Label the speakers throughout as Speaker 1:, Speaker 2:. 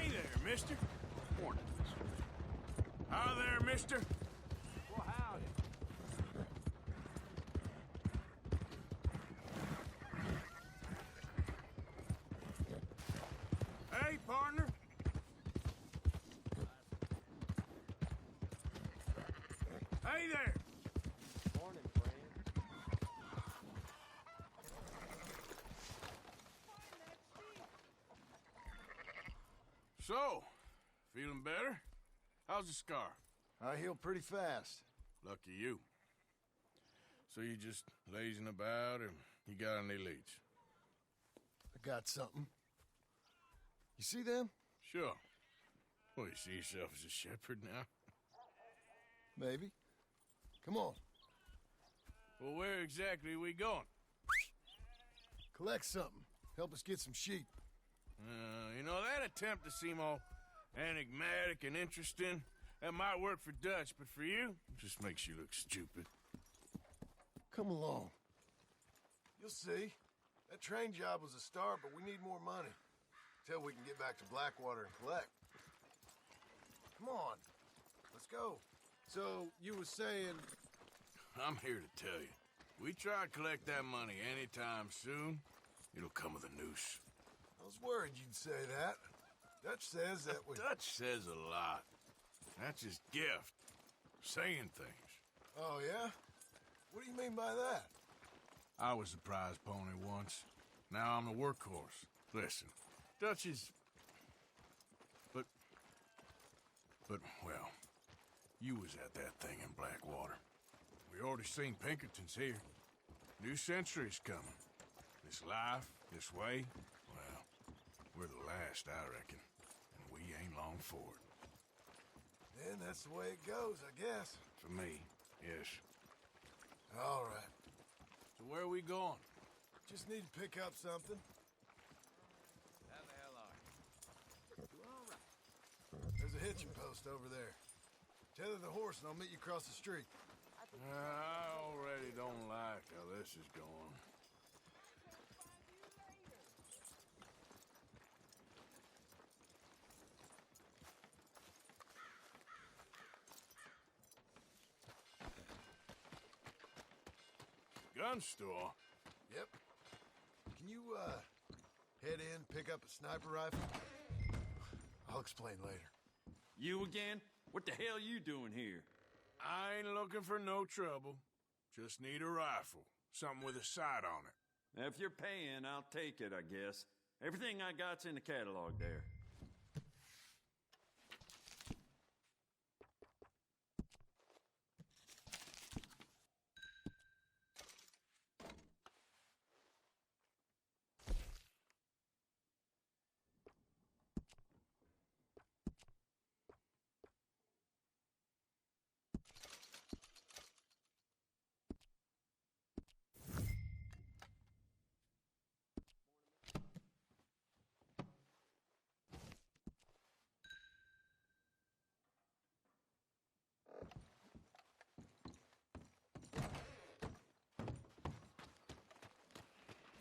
Speaker 1: Hey there, mister.
Speaker 2: Morning.
Speaker 1: Hi there, mister.
Speaker 2: Well, howdy.
Speaker 1: Hey, partner. Hey there.
Speaker 2: Morning, friend.
Speaker 1: So, feeling better? How's the scar?
Speaker 3: I heal pretty fast.
Speaker 1: Lucky you. So you just lazing about, or you got any leads?
Speaker 3: I got something. You see them?
Speaker 1: Sure. Well, you see yourself as a shepherd now?
Speaker 3: Maybe. Come on.
Speaker 1: Well, where exactly are we going?
Speaker 3: Collect something. Help us get some sheep.
Speaker 1: You know, that attempt to seem all enigmatic and interesting, that might work for Dutch, but for you, it just makes you look stupid.
Speaker 3: Come along. You'll see. That train job was a start, but we need more money. Till we can get back to Blackwater and collect. Come on. Let's go. So, you were saying...
Speaker 1: I'm here to tell you, we try to collect that money anytime soon, it'll come with a noose.
Speaker 3: I was worried you'd say that. Dutch says that we...
Speaker 1: Dutch says a lot. That's his gift. Saying things.
Speaker 3: Oh, yeah? What do you mean by that?
Speaker 1: I was the prize pony once. Now I'm the workhorse. Listen, Dutch is... But, well, you was at that thing in Blackwater. We already seen Pinkertons here. New century's coming. This life, this way, well, we're the last, I reckon. And we ain't long for it.
Speaker 3: Then that's the way it goes, I guess.
Speaker 1: For me, yes.
Speaker 3: All right.
Speaker 1: So where are we going?
Speaker 3: Just need to pick up something.
Speaker 2: How the hell are you? You all right?
Speaker 3: There's a hitching post over there. Tether the horse and I'll meet you across the street.
Speaker 1: I already don't like how this is going. Gun store?
Speaker 3: Yep. Can you, head in, pick up a sniper rifle? I'll explain later.
Speaker 4: You again? What the hell you doing here?
Speaker 1: I ain't looking for no trouble. Just need a rifle. Something with a sight on it.
Speaker 4: If you're paying, I'll take it, I guess. Everything I got's in the catalog there.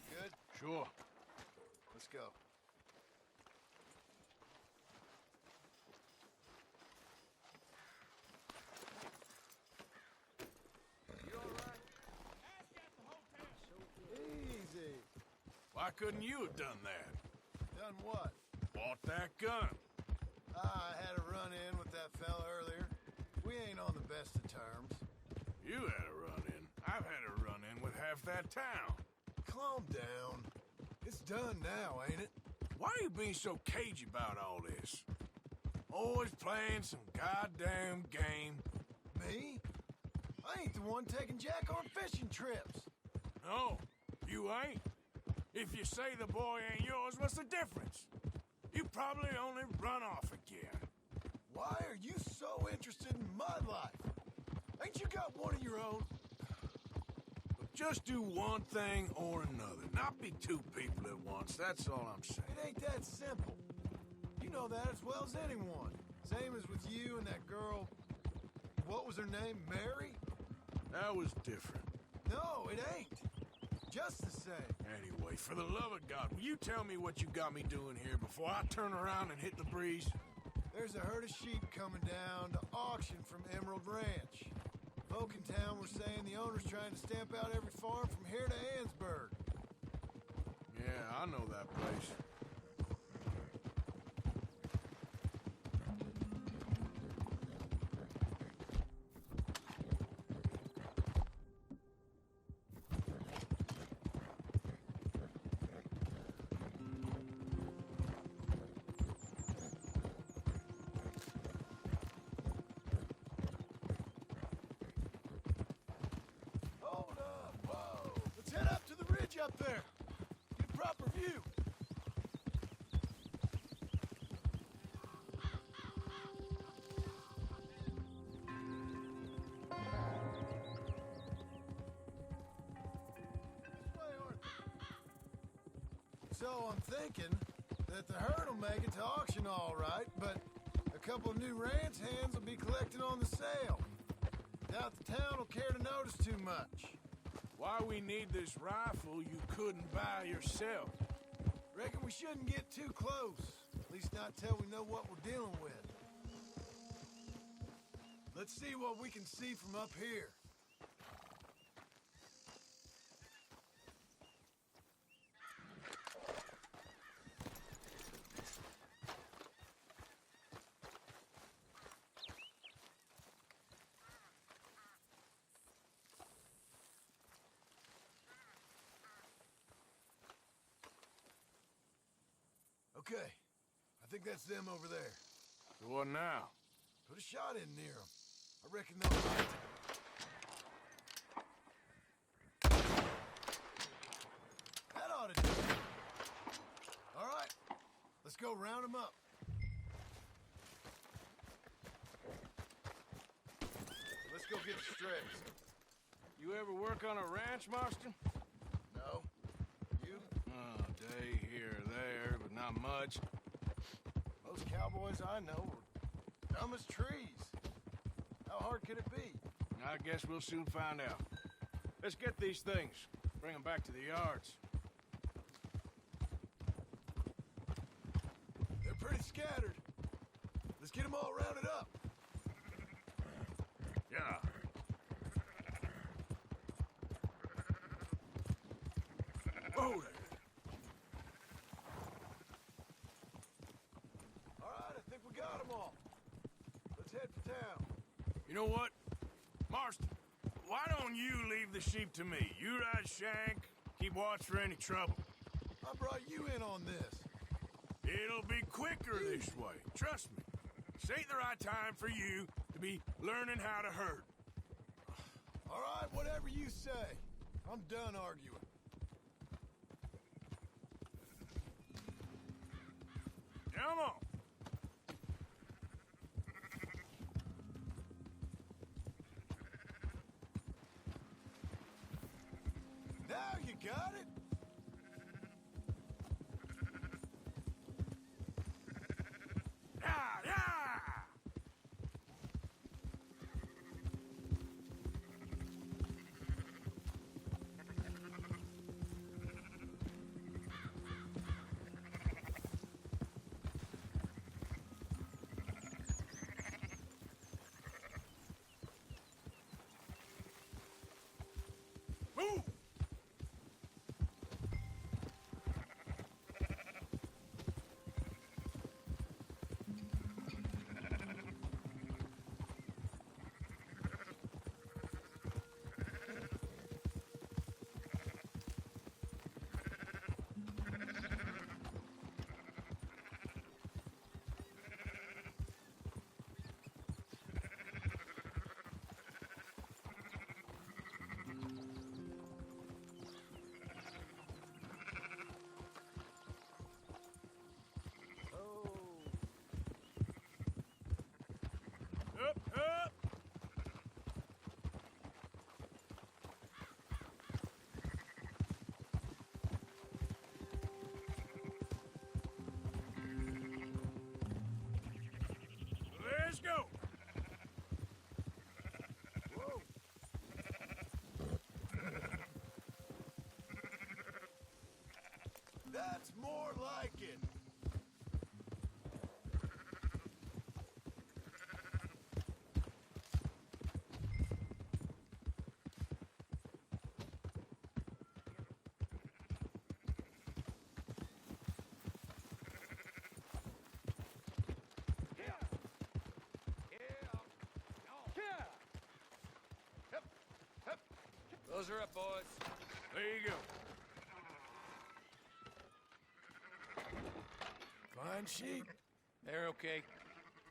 Speaker 3: Good?
Speaker 1: Sure.
Speaker 3: Let's go.
Speaker 2: You all right?
Speaker 3: Easy.
Speaker 1: Why couldn't you have done that?
Speaker 3: Done what?
Speaker 1: Bought that gun.
Speaker 3: I had a run-in with that fella earlier. We ain't on the best of terms.
Speaker 1: You had a run-in. I've had a run-in with half that town.
Speaker 3: Calm down. It's done now, ain't it?
Speaker 1: Why are you being so cagey about all this? Always playing some goddamn game.
Speaker 3: Me? I ain't the one taking Jack on fishing trips.
Speaker 1: No, you ain't. If you say the boy ain't yours, what's the difference? You probably only run off again.
Speaker 3: Why are you so interested in my life? Ain't you got one of your own?
Speaker 1: But just do one thing or another. Not be two people at once, that's all I'm saying.
Speaker 3: It ain't that simple. You know that as well as anyone. Same as with you and that girl... What was her name? Mary?
Speaker 1: That was different.
Speaker 3: No, it ain't. just the same.
Speaker 1: Anyway, for the love of God, will you tell me what you got me doing here before I turn around and hit the breeze?
Speaker 3: There's a herd of sheep coming down to auction from Emerald Ranch. Folk in town were saying the owner's trying to stamp out every farm from here to Ansburg.
Speaker 1: Yeah, I know that place.
Speaker 3: Hold up, whoa! Let's head up to the ridge up there. Get proper view. This way, Arthur. So I'm thinking that the herd will make it to auction all right, but a couple of new ranch hands will be collecting on the sale. Doubt the town will care to notice too much.
Speaker 1: Why we need this rifle you couldn't buy yourself?
Speaker 3: Reckon we shouldn't get too close. At least not till we know what we're dealing with. Let's see what we can see from up here. Okay, I think that's them over there.
Speaker 1: So what now?
Speaker 3: Put a shot in near them. I reckon they'll fight. That ought to do it. All right, let's go round them up. Let's go get the strays.
Speaker 1: You ever work on a ranch, Marston?
Speaker 3: No? You?
Speaker 1: Oh, day here or there, but not much.
Speaker 3: Most cowboys I know are dumb as trees. How hard could it be?
Speaker 1: I guess we'll soon find out. Let's get these things. Bring them back to the yards.
Speaker 3: They're pretty scattered. Let's get them all rounded up.
Speaker 1: Yeah. Whoa there.
Speaker 3: All right, I think we got them all. Let's head for town.
Speaker 1: You know what? Marston, why don't you leave the sheep to me? You ride Shank, keep watch for any trouble.
Speaker 3: I brought you in on this.
Speaker 1: It'll be quicker this way. Trust me. This ain't the right time for you to be learning how to herd.
Speaker 3: All right, whatever you say. I'm done arguing.
Speaker 1: Come on.
Speaker 3: Now you got it?
Speaker 1: Yeah, yeah! Move!
Speaker 3: like it.
Speaker 2: Those are up, boys.
Speaker 1: There you go.
Speaker 3: Fine sheep.
Speaker 2: They're okay.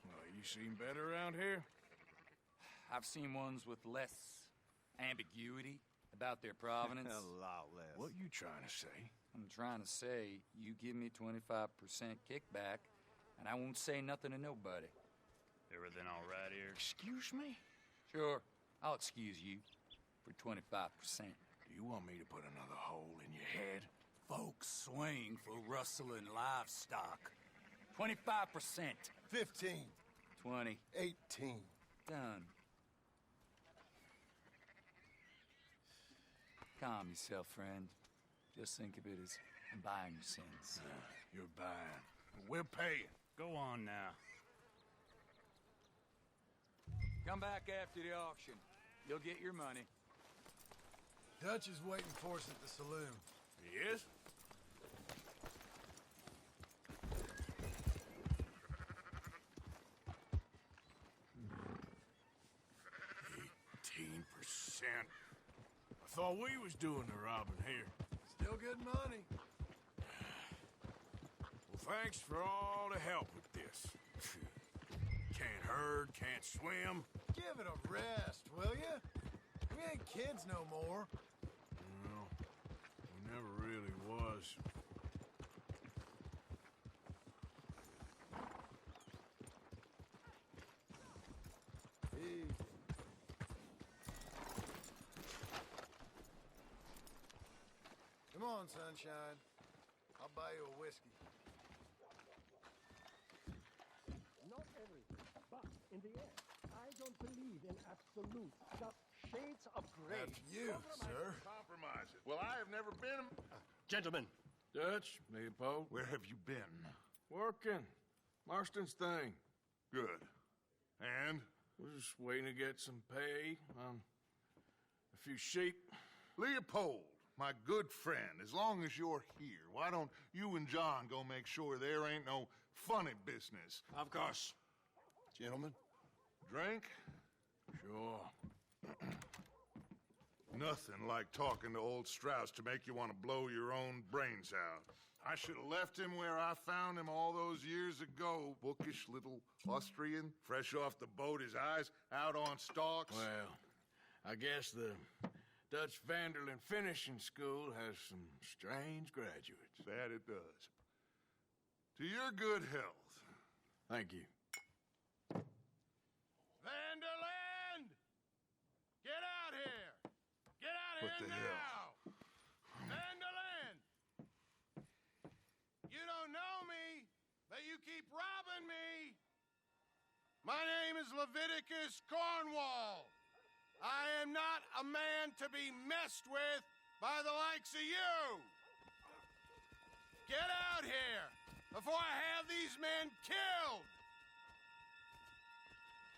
Speaker 1: Well, you seen better around here?
Speaker 2: I've seen ones with less ambiguity about their provenance.
Speaker 5: A lot less.
Speaker 1: What you trying to say?
Speaker 2: I'm trying to say, you give me 25% kickback, and I won't say nothing to nobody.
Speaker 5: Everything all right here?
Speaker 1: Excuse me?
Speaker 2: Sure, I'll excuse you for 25%.
Speaker 1: Do you want me to put another hole in your head?
Speaker 2: Folks swing for rustling livestock. 25%.
Speaker 3: 15.
Speaker 2: 20.
Speaker 3: 18.
Speaker 2: Done. Calm yourself, friend. Just think of it as buying your sins.
Speaker 1: You're buying. We're paying.
Speaker 5: Go on now.
Speaker 2: Come back after the auction. You'll get your money.
Speaker 3: Dutch is waiting for us at the saloon.
Speaker 1: He is? %. I thought we was doing the robbing here.
Speaker 3: Still good money.
Speaker 1: Well, thanks for all the help with this. Can't herd, can't swim.
Speaker 3: Give it a rest, will ya? We ain't kids no more.
Speaker 1: No, we never really was.
Speaker 3: Easy. Come on, sunshine. I'll buy you a whiskey.
Speaker 6: Not everything, but in the end, I don't believe in absolute. The shades of gray.
Speaker 3: That's you, sir.
Speaker 7: Compromise it. Well, I have never been.
Speaker 6: Gentlemen,
Speaker 1: Dutch, Leopold.
Speaker 7: Where have you been?
Speaker 1: Working. Marston's thing.
Speaker 7: Good. And?
Speaker 1: We're just waiting to get some pay on a few sheep.
Speaker 7: Leopold, my good friend, as long as you're here, why don't you and John go make sure there ain't no funny business?
Speaker 5: Of course.
Speaker 3: Gentlemen.
Speaker 7: Drink?
Speaker 1: Sure.
Speaker 7: Nothing like talking to old Strauss to make you want to blow your own brains out. I should have left him where I found him all those years ago. Bookish little Austrian, fresh off the boat, his eyes out on stalks.
Speaker 1: Well, I guess the Dutch Vanderlyn Finishing School has some strange graduates.
Speaker 7: That it does. To your good health.
Speaker 1: Thank you.
Speaker 3: Vanderland! Get out here! Get out
Speaker 7: What
Speaker 3: here
Speaker 7: the
Speaker 3: now!
Speaker 7: hell?
Speaker 3: Vanderland! You don't know me, but you keep robbing me! My name is Leviticus Cornwall. I am not a man to be messed with by the likes of you! Get out here before I have these men killed!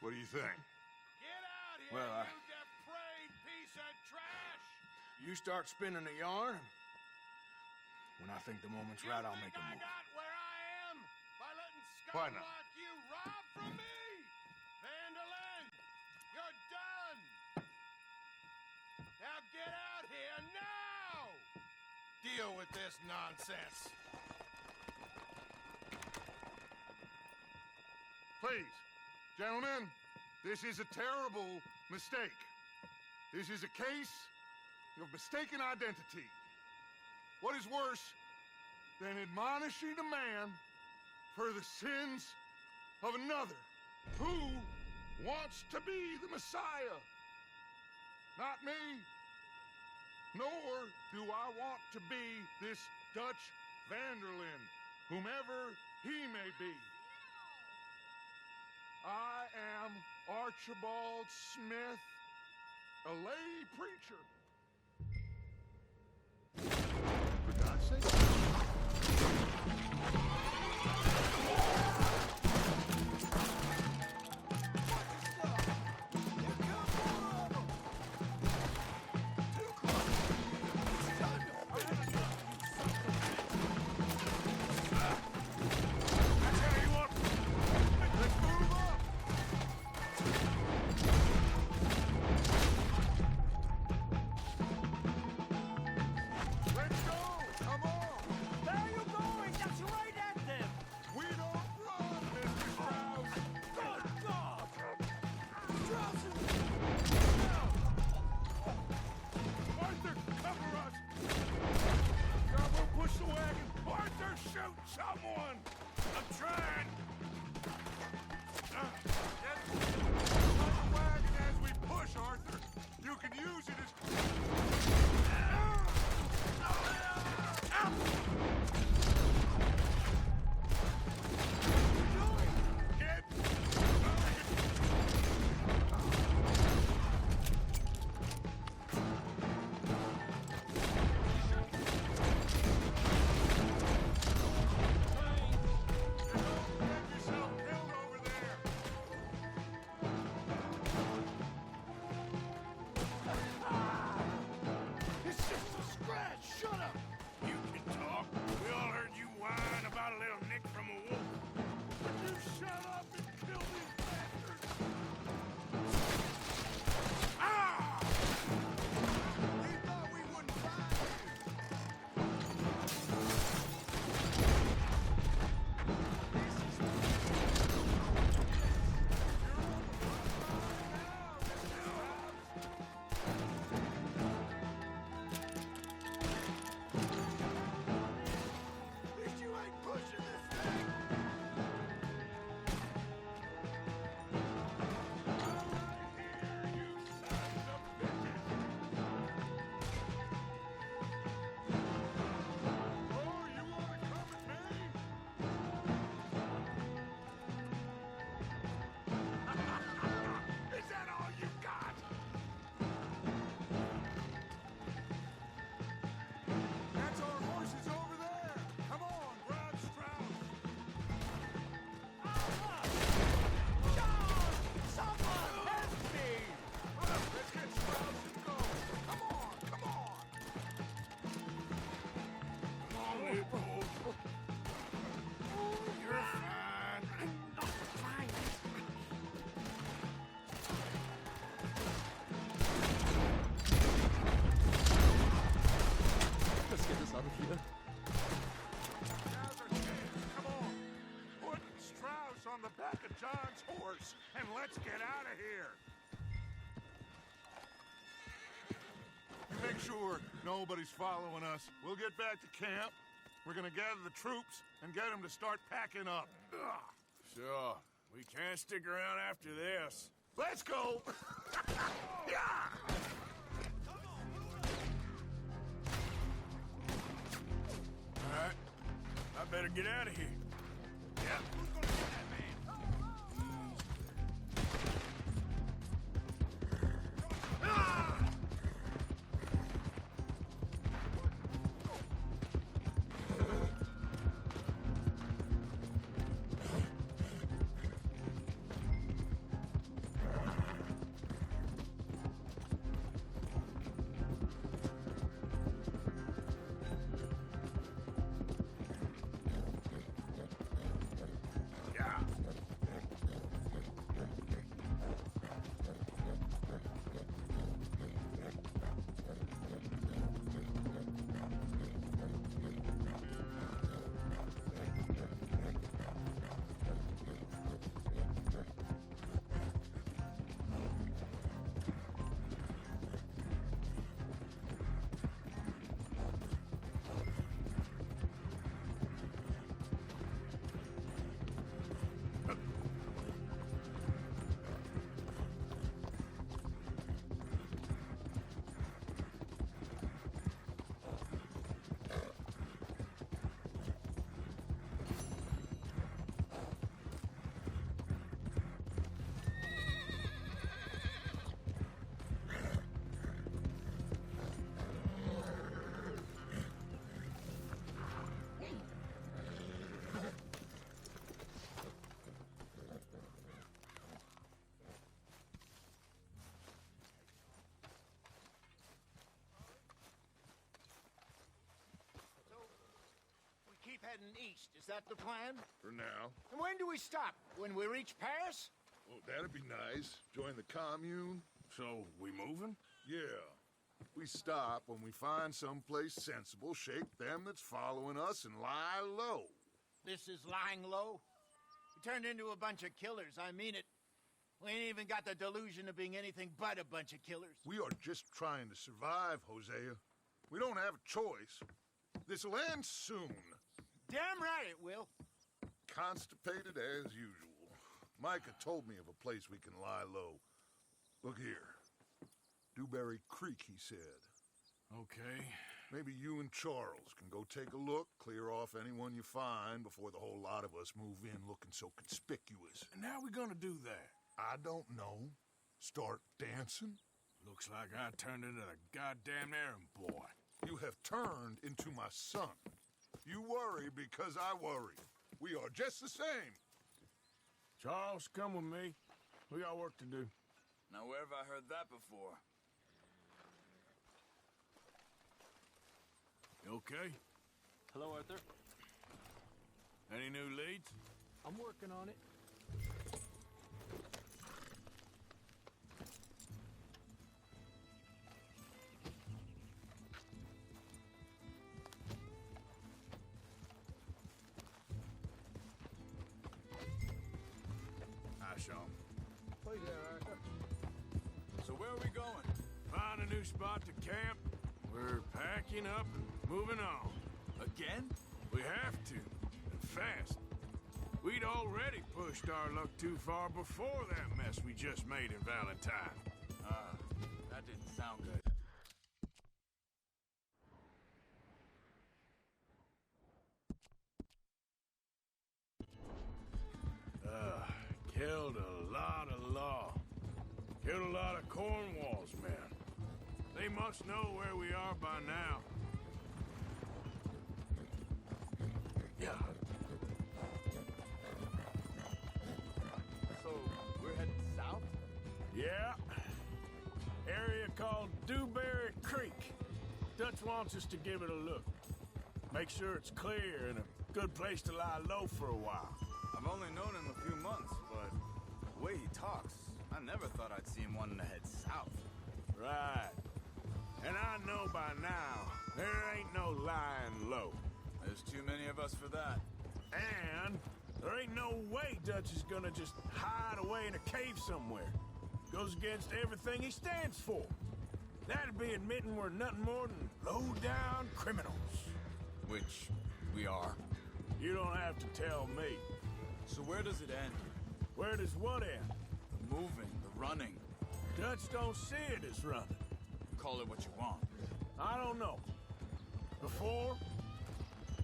Speaker 7: What do you think?
Speaker 3: Get out here,
Speaker 1: Well,
Speaker 3: you depraved piece of trash!
Speaker 1: You start spinning a yarn, when I think the moment's right, I'll make a
Speaker 3: I
Speaker 1: move.
Speaker 3: got where I am by letting
Speaker 7: Why
Speaker 3: scum
Speaker 7: not?
Speaker 3: like you rob from me? Vanderlyn, you're done! Now get out here now! Deal with this nonsense.
Speaker 7: Please, gentlemen, this is a terrible mistake. This is a case of mistaken identity. What is worse than admonishing a man for the sins of another who wants to be the Messiah? Not me, nor do I want to be this Dutch Vanderlyn, whomever he may be. I am Archibald Smith, a lay preacher. For God's sake.
Speaker 1: shoot someone! I'm trying!
Speaker 7: Get the wagon as we push, Arthur. You can use it as...
Speaker 3: It's just a scratch. Shut up.
Speaker 1: You can talk. We all heard you whine about a little nick from a wolf.
Speaker 7: Would you shut up and kill these bastards?
Speaker 1: Ah!
Speaker 7: We thought we wouldn't find you.
Speaker 3: At least you ain't pushing this thing.
Speaker 7: Oh, you want to come with me? Is that all you got? That's our horses over there. Come on, grab Strauss.
Speaker 6: Someone help me!
Speaker 7: Let's get Strauss and go. Come on, come on.
Speaker 1: Come on, Leopold. You're fine.
Speaker 6: I'm not fine.
Speaker 8: Let's get this out of here.
Speaker 7: Now's our chance. Come on. Put Strauss on the back of John's horse and let's get out of here. Make sure nobody's following us. We'll get back to camp. We're gonna gather the troops and get them to start packing up. Ugh.
Speaker 1: Sure. We can't stick around after this.
Speaker 7: Let's go! Yeah!
Speaker 1: All right. I better get out of here.
Speaker 2: Yeah, who's gonna get that man?
Speaker 9: Keep heading east. Is that the plan?
Speaker 7: For now.
Speaker 9: And when do we stop? When we reach Paris?
Speaker 7: Oh, that'd be nice. Join the commune.
Speaker 1: So, we moving?
Speaker 7: Yeah. We stop when we find someplace sensible, shake them that's following us, and lie low.
Speaker 9: This is lying low? We turned into a bunch of killers. I mean it. We ain't even got the delusion of being anything but a bunch of killers.
Speaker 7: We are just trying to survive, Hosea. We don't have a choice. This'll end soon.
Speaker 9: Damn right it will.
Speaker 7: Constipated as usual. Micah told me of a place we can lie low. Look here. Dewberry Creek, he said.
Speaker 1: Okay.
Speaker 7: Maybe you and Charles can go take a look, clear off anyone you find before the whole lot of us move in looking so conspicuous.
Speaker 1: And how we gonna do that?
Speaker 7: I don't know. Start dancing?
Speaker 1: Looks like I turned into the goddamn errand boy.
Speaker 7: You have turned into my son. You worry because I worry. We are just the same.
Speaker 1: Charles, come with me. We got work to do.
Speaker 2: Now, where have I heard that before?
Speaker 1: You okay?
Speaker 6: Hello, Arthur.
Speaker 1: Any new leads?
Speaker 6: I'm working on it.
Speaker 1: Hi, Sean.
Speaker 6: Hey there, Arthur.
Speaker 2: So where are we going?
Speaker 1: Find a new spot to camp. We're packing up and moving on.
Speaker 2: Again?
Speaker 1: We have to, and fast. We'd already pushed our luck too far before that mess we just made in Valentine.
Speaker 2: That didn't sound good.
Speaker 1: Killed a lot of law. Killed a lot of Cornwall's men. They must know where we are by now. Yeah.
Speaker 2: So, we're heading south?
Speaker 1: Yeah. Area called Dewberry Creek. Dutch wants us to give it a look. Make sure it's clear and a good place to lie low for a while.
Speaker 2: I've only known him a few months, but the way he talks, I never thought I'd see him wanting to head south.
Speaker 1: Right. And I know by now, there ain't no lying low.
Speaker 2: There's too many of us for that.
Speaker 1: And there ain't no way Dutch is gonna just hide away in a cave somewhere. Goes against everything he stands for. That'd be admitting we're nothing more than low-down criminals.
Speaker 2: Which we are.
Speaker 1: You don't have to tell me.
Speaker 2: So where does it end?
Speaker 1: Where does what end?
Speaker 2: The moving, the running.
Speaker 1: Dutch don't see it as running.
Speaker 2: Call it what you want.
Speaker 1: I don't know. Before,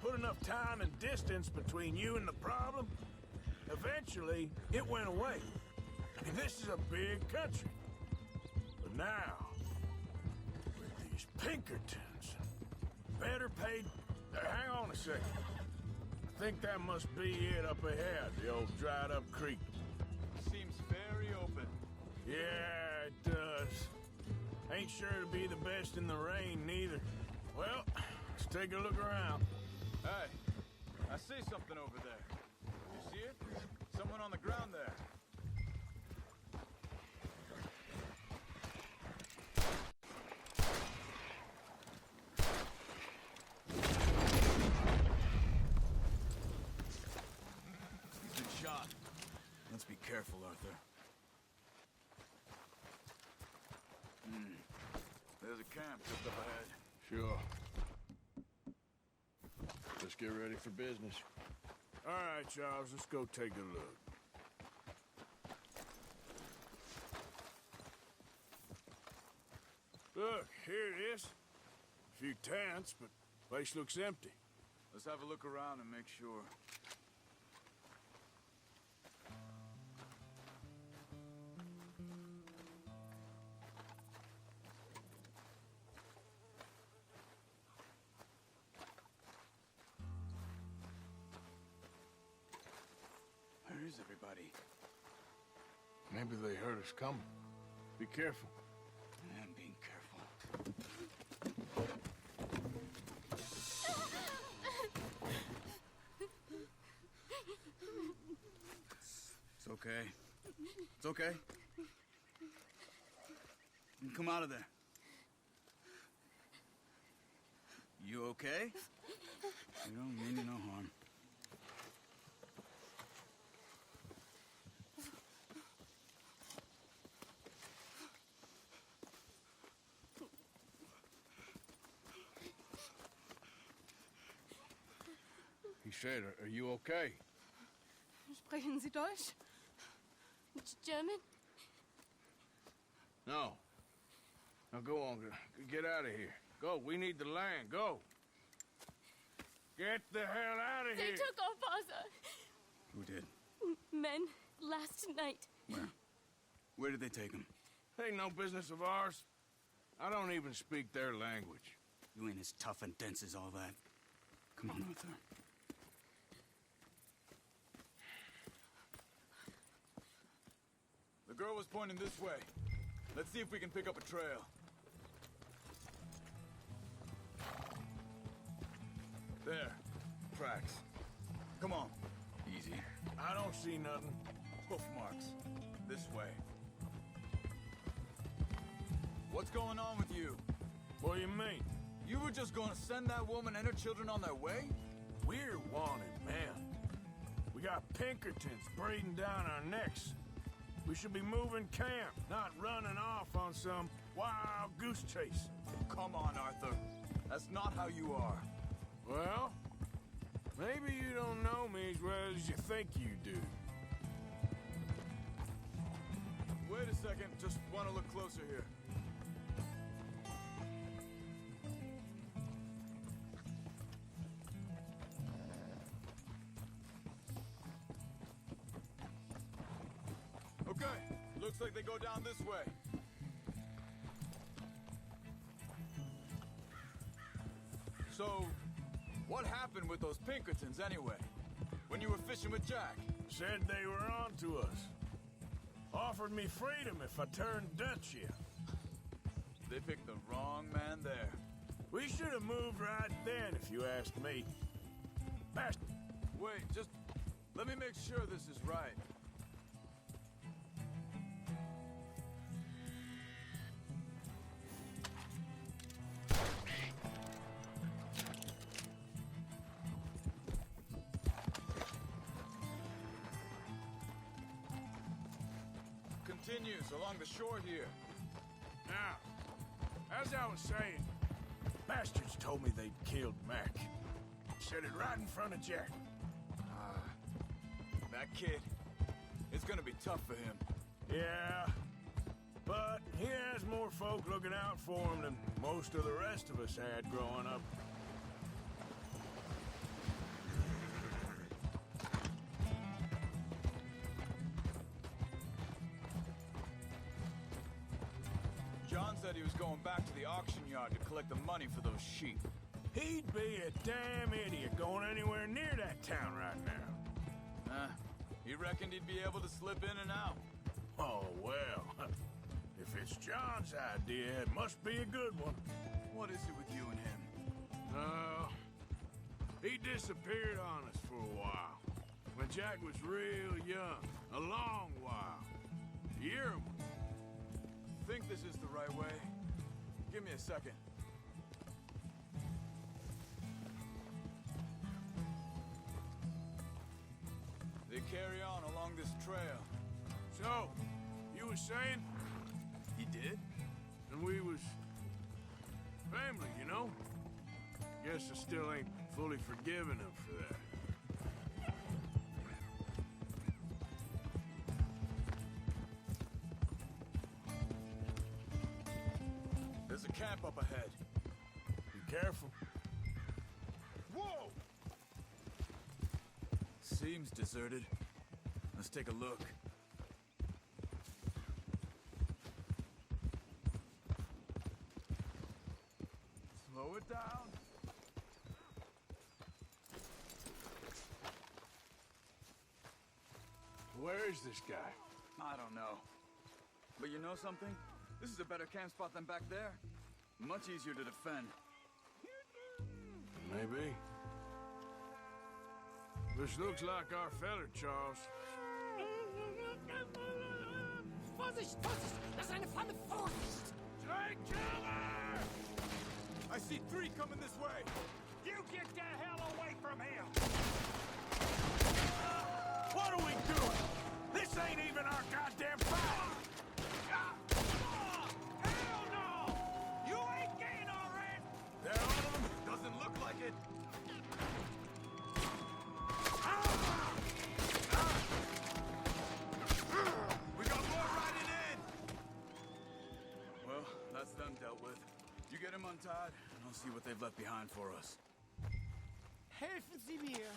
Speaker 1: put enough time and distance between you and the problem, eventually it went away. And this is a big country. But now, with these Pinkertons, better paid... hang on a second. I think that must be it up ahead, the old dried-up creek.
Speaker 2: Seems very open.
Speaker 1: Yeah, it does. Ain't sure to be the best in the rain, neither. Well, let's take a look around.
Speaker 2: Hey, I see something over there. You see it? Someone on the ground there. He's been shot. Let's be careful, Arthur. There's a camp just up ahead.
Speaker 1: Sure. Let's get ready for business. All right, Charles, let's go take a look. Look, here it is. A few tents, but place looks empty.
Speaker 2: Let's have a look around and make sure. Where is everybody?
Speaker 1: Maybe they heard us coming. Be careful.
Speaker 2: I'm being careful. It's okay. It's okay. You come out of there. You okay? You don't mean you no harm.
Speaker 1: He said, are you okay?
Speaker 8: Sprechen Sie Deutsch? German?
Speaker 1: No. Now go on, get out of here. Go, we need the land, go. Get the hell out of
Speaker 8: They
Speaker 1: here.
Speaker 8: took our father.
Speaker 2: Who did?
Speaker 8: Men, last night.
Speaker 2: Where? Where did they take him?
Speaker 1: Ain't no business of ours. I don't even speak their language.
Speaker 2: You ain't as tough and dense as all that. Come on, Arthur.
Speaker 10: The girl was pointing this way. Let's see if we can pick up a trail. There. Tracks. Come on.
Speaker 2: Easy.
Speaker 1: I don't see nothing.
Speaker 10: Hoof marks. This way. What's going on with you?
Speaker 1: What do you mean?
Speaker 10: You were just going to send that woman and her children on their way?
Speaker 1: We're wanted, man. We got Pinkertons breathing down our necks. We should be moving camp, not running off on some wild goose chase.
Speaker 10: Come on, Arthur. That's not how you are.
Speaker 1: Well, maybe you don't know me as well as you think you do.
Speaker 10: Wait a second. Just want to look closer here. Okay, looks like they go down this way. So, what happened with those Pinkertons anyway? When you were fishing with Jack?
Speaker 1: Said they were on to us. Offered me freedom if I turned Dutch here.
Speaker 10: They picked the wrong man there.
Speaker 1: We should have moved right then, if you asked me. Bastard.
Speaker 10: Wait, just let me make sure this is right. Continues along the shore here.
Speaker 1: Now, as I was saying, bastards told me they'd killed Mac. Said it right in front of Jack.
Speaker 10: That kid, it's gonna be tough for him.
Speaker 1: Yeah, but he has more folk looking out for him than most of the rest of us had growing up.
Speaker 10: John said he was going back to the auction yard to collect the money for those sheep.
Speaker 1: He'd be a damn idiot going anywhere near that town right now.
Speaker 10: He reckoned he'd be able to slip in and out.
Speaker 1: Oh, well. If it's John's idea, it must be a good one.
Speaker 10: What is it with you and him?
Speaker 1: He disappeared on us for a while. When Jack was real young. A long while. A year or more.
Speaker 10: Think this is the right way? Give me a second. They carry on along this trail.
Speaker 1: So, you was saying?
Speaker 10: He did?
Speaker 1: And we was family, you know? Guess I still ain't fully forgiven him for that.
Speaker 10: There's a camp up ahead.
Speaker 1: Be careful.
Speaker 10: Whoa! Seems deserted. Let's take a look. Slow it down.
Speaker 1: Where is this guy?
Speaker 10: I don't know. But you know something? This is a better camp spot than back there. Much easier to defend.
Speaker 1: Maybe. This looks like our feller, Charles.
Speaker 6: Vorsicht, Vorsicht! Das ist eine Falle! Vorsicht!
Speaker 1: Take cover!
Speaker 10: I see 3 coming this way.
Speaker 6: You get the hell away from here!
Speaker 1: What are we doing? This ain't even our goddamn fight!
Speaker 6: Hell no! You ain't getting our end!
Speaker 1: They're on them.
Speaker 10: Doesn't look like it.
Speaker 2: see what they've left behind for us.
Speaker 9: Helfen Sie mir.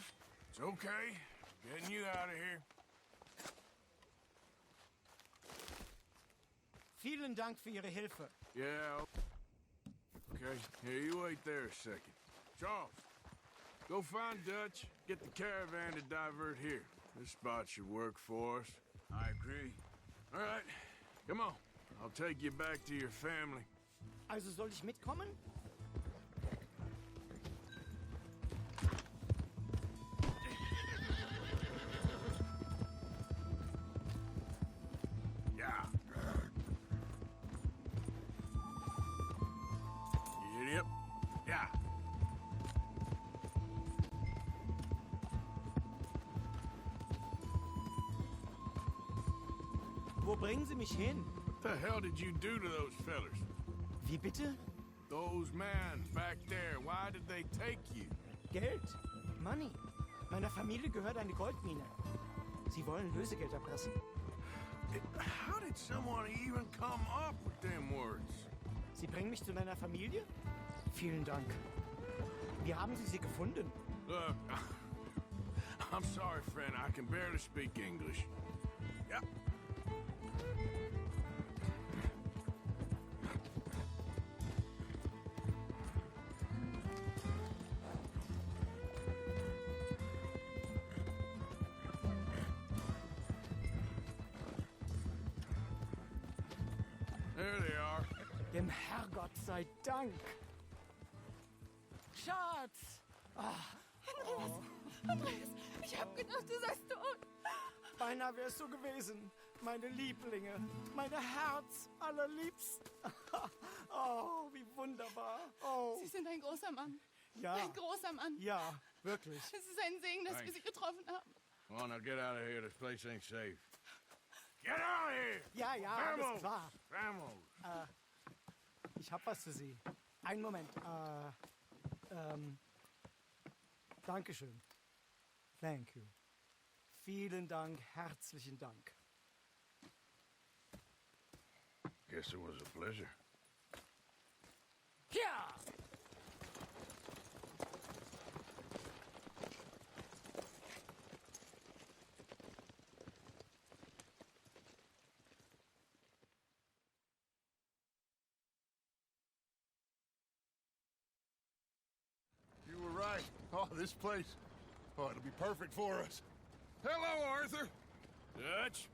Speaker 1: It's okay. Getting you out of here.
Speaker 9: Vielen Dank für Ihre Hilfe.
Speaker 1: Yeah. Okay. Here, you wait there a second. Charles, go find Dutch. Get the caravan to divert here. This spot should work for us.
Speaker 2: I agree.
Speaker 1: All right. Come on. I'll take you back to your family.
Speaker 9: Also soll ich mitkommen?
Speaker 1: Yeah. Yep. Yeah.
Speaker 9: Wo bringen Sie mich hin?
Speaker 1: What the hell did you do to those fellers?
Speaker 9: Wie bitte?
Speaker 1: Those men back there, why did they take you?
Speaker 9: Geld. Money. Meiner Familie gehört eine Goldmine. Sie wollen Lösegeld erpressen.
Speaker 1: How did someone even come up with them words?
Speaker 9: Sie bringen mich zu meiner Familie? Vielen Dank. Wie haben Sie sie gefunden?
Speaker 1: Look, I'm sorry, friend. I can barely speak English. Yeah. There they are.
Speaker 9: Dem Herrgott sei Dank. Schatz!
Speaker 8: Andreas, ich hab gedacht, du seist tot.
Speaker 9: Beinahe wär's so gewesen. Meine Lieblinge. Meine Herz allerliebsten. Oh, wie wunderbar. Oh.
Speaker 8: Sie sind ein großer Mann.
Speaker 9: Ja.
Speaker 8: Ein großer Mann.
Speaker 9: Ja, wirklich.
Speaker 8: Es ist ein Segen, dass wir Sie getroffen haben.
Speaker 1: Come on, now get out of here. This place ain't safe. Get out of here!
Speaker 9: Ja, ja, alles klar.
Speaker 1: Vamos!
Speaker 9: Ich hab was für Sie. Einen Moment. Dankeschön. Thank you. Vielen Dank, herzlichen Dank.
Speaker 1: Guess it was a pleasure.
Speaker 9: Ja!
Speaker 7: You were right. Oh, this place. Oh, it'll be perfect for us. Hello, Arthur.
Speaker 1: Dutch?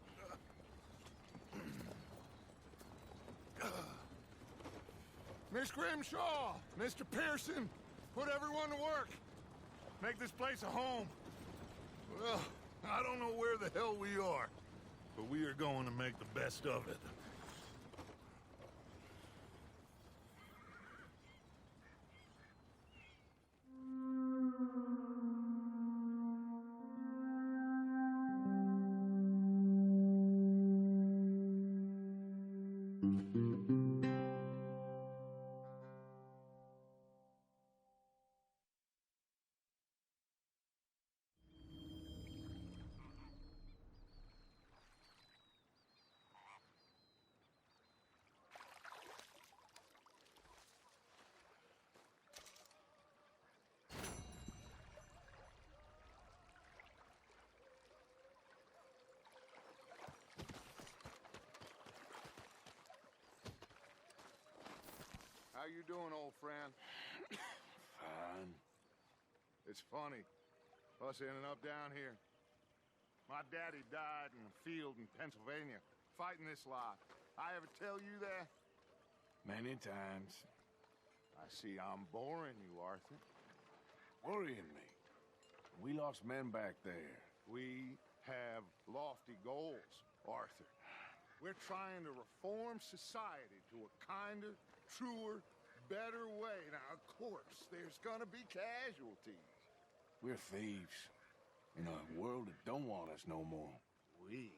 Speaker 7: Miss Grimshaw, Mr. Pearson, put everyone to work. Make this place a home. Well, I don't know where the hell we are, but we are going to make the best of it. How you doing, old friend?
Speaker 1: Fine.
Speaker 7: It's funny, us ending up down here. My daddy died in a field in Pennsylvania, fighting this lot. I ever tell you that?
Speaker 1: Many times.
Speaker 7: I see I'm boring you, Arthur.
Speaker 1: Worrying me. We lost men back there.
Speaker 7: We have lofty goals, Arthur. We're trying to reform society to a kinder, truer, better way. Now, of course, there's gonna be casualties.
Speaker 1: We're thieves. In a world that don't want us no more.
Speaker 7: We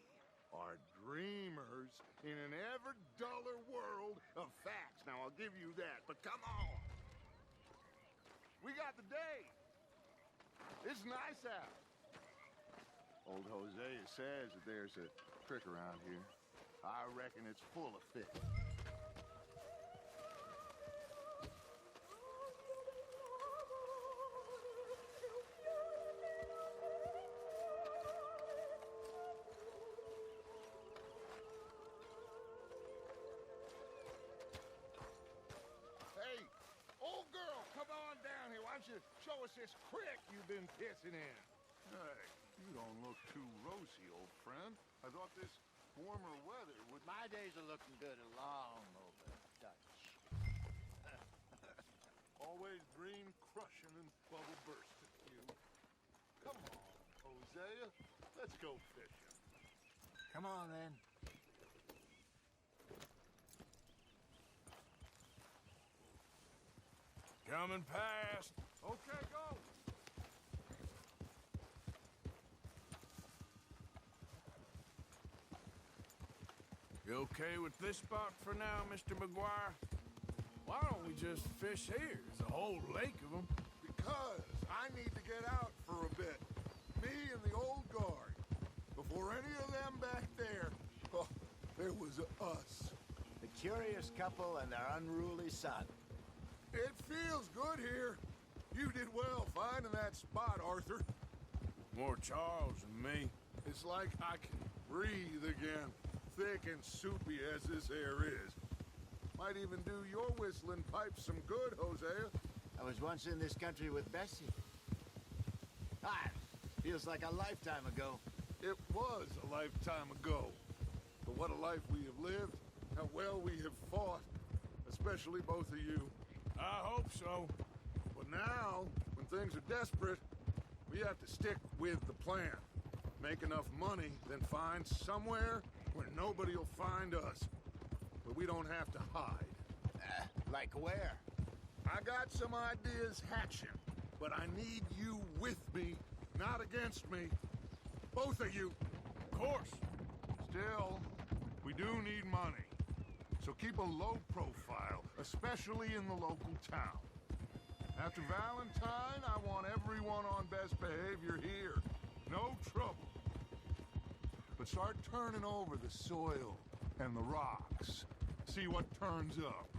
Speaker 7: are dreamers in an ever duller world of facts. Now, I'll give you that, but come on. We got the day. It's nice out. Old Hosea says that there's a trick around here. I reckon it's full of fish. don't you show us this creek you've been pissing in? Hey, you don't look too rosy, old friend. I thought this warmer weather would...
Speaker 9: My days are looking good along over Dutch.
Speaker 7: Always green crushing and bubble bursting, you. Come on, Hosea. Let's go fishing.
Speaker 9: Come on, then.
Speaker 1: Coming past.
Speaker 7: Okay, go.
Speaker 1: You okay with this spot for now, Mr. McGuire? Why don't we just fish here? There's a whole lake of them.
Speaker 7: Because I need to get out for a bit. Me and the old guard. Before any of them back there, oh, there was us.
Speaker 9: The curious couple and their unruly son.
Speaker 7: It feels good here. You did well finding that spot, Arthur.
Speaker 1: More Charles than me.
Speaker 7: It's like I can breathe again, thick and soupy as this air is. Might even do your whistling pipes some good, Hosea.
Speaker 9: I was once in this country with Bessie. Ah, feels like a lifetime ago.
Speaker 7: It was a lifetime ago. But what a life we have lived, how well we have fought, especially both of you.
Speaker 1: I hope so.
Speaker 7: But now, when things are desperate, we have to stick with the plan. Make enough money, then find somewhere where nobody will find us. Where we don't have to hide.
Speaker 9: Like where?
Speaker 7: I got some ideas hatching, but I need you with me, not against me. Both of you.
Speaker 1: Of course.
Speaker 7: Still, we do need money. So keep a low profile, especially in the local town. After Valentine, I want everyone on best behavior here. No trouble. But start turning over the soil and the rocks. See what turns up.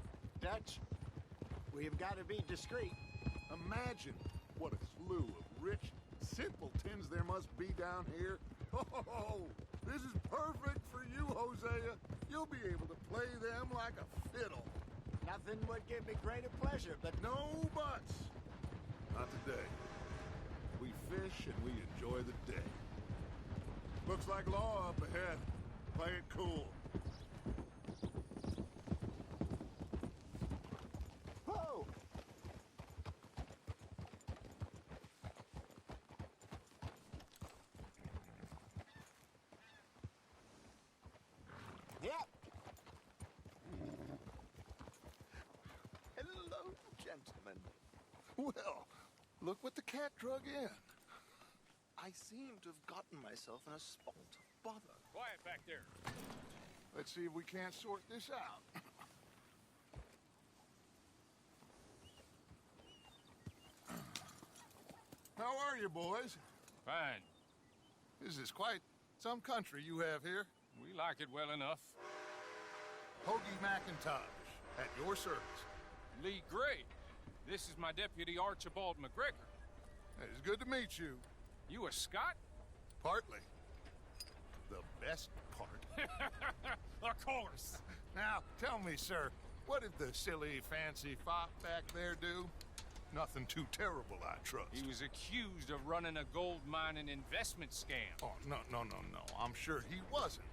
Speaker 9: Dutch, we've got to be discreet.
Speaker 7: Imagine what a slew of rich simpletons there must be down here. Oh, this is perfect for you, Hosea. You'll be able to play them like a fiddle.
Speaker 9: Nothing would give me greater pleasure, but
Speaker 7: No buts. Not today. We fish and we enjoy the day. Looks like law up ahead. Play it cool.
Speaker 9: Whoa! Yep.
Speaker 3: Hello, gentlemen. Well, look what the cat drug in. I seem to have gotten myself in a spot of bother.
Speaker 1: Quiet back there.
Speaker 7: Let's see if we can't sort this out. How are you, boys?
Speaker 11: Fine.
Speaker 7: This is quite some country you have here.
Speaker 11: We like it well enough.
Speaker 7: Hoagie McIntosh, at your service.
Speaker 11: Lee Gray. This is my deputy Archibald McGregor.
Speaker 7: It's good to meet you.
Speaker 11: You a Scot?
Speaker 7: Partly. The best part.
Speaker 11: Of course.
Speaker 7: Now, tell me, sir, what did the silly, fancy fop back there do? Nothing too terrible, I trust.
Speaker 11: He was accused of running a gold mining investment scam.
Speaker 7: Oh, no. I'm sure he wasn't.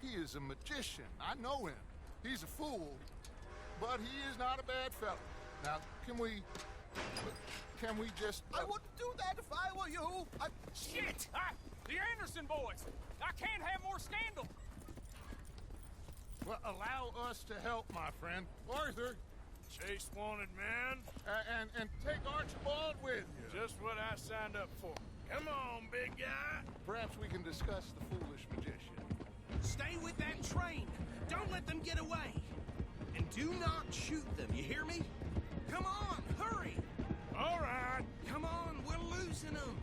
Speaker 7: He is a magician. I know him. He's a fool, but he is not a bad fellow. Now, can we just...
Speaker 3: I wouldn't do that if I were you.
Speaker 11: Shit! The Anderson boys! I can't have more scandal!
Speaker 7: Well, allow us to help, my friend. Arthur,
Speaker 1: Chase wanted man.
Speaker 7: and take Archibald with you.
Speaker 1: Just what I signed up for. Come on, big guy.
Speaker 7: Perhaps we can discuss the foolish magician.
Speaker 12: Stay with that train. Don't let them get away. And do not shoot them, you hear me? Come on, hurry.
Speaker 1: All right.
Speaker 12: Come on, we're losing them.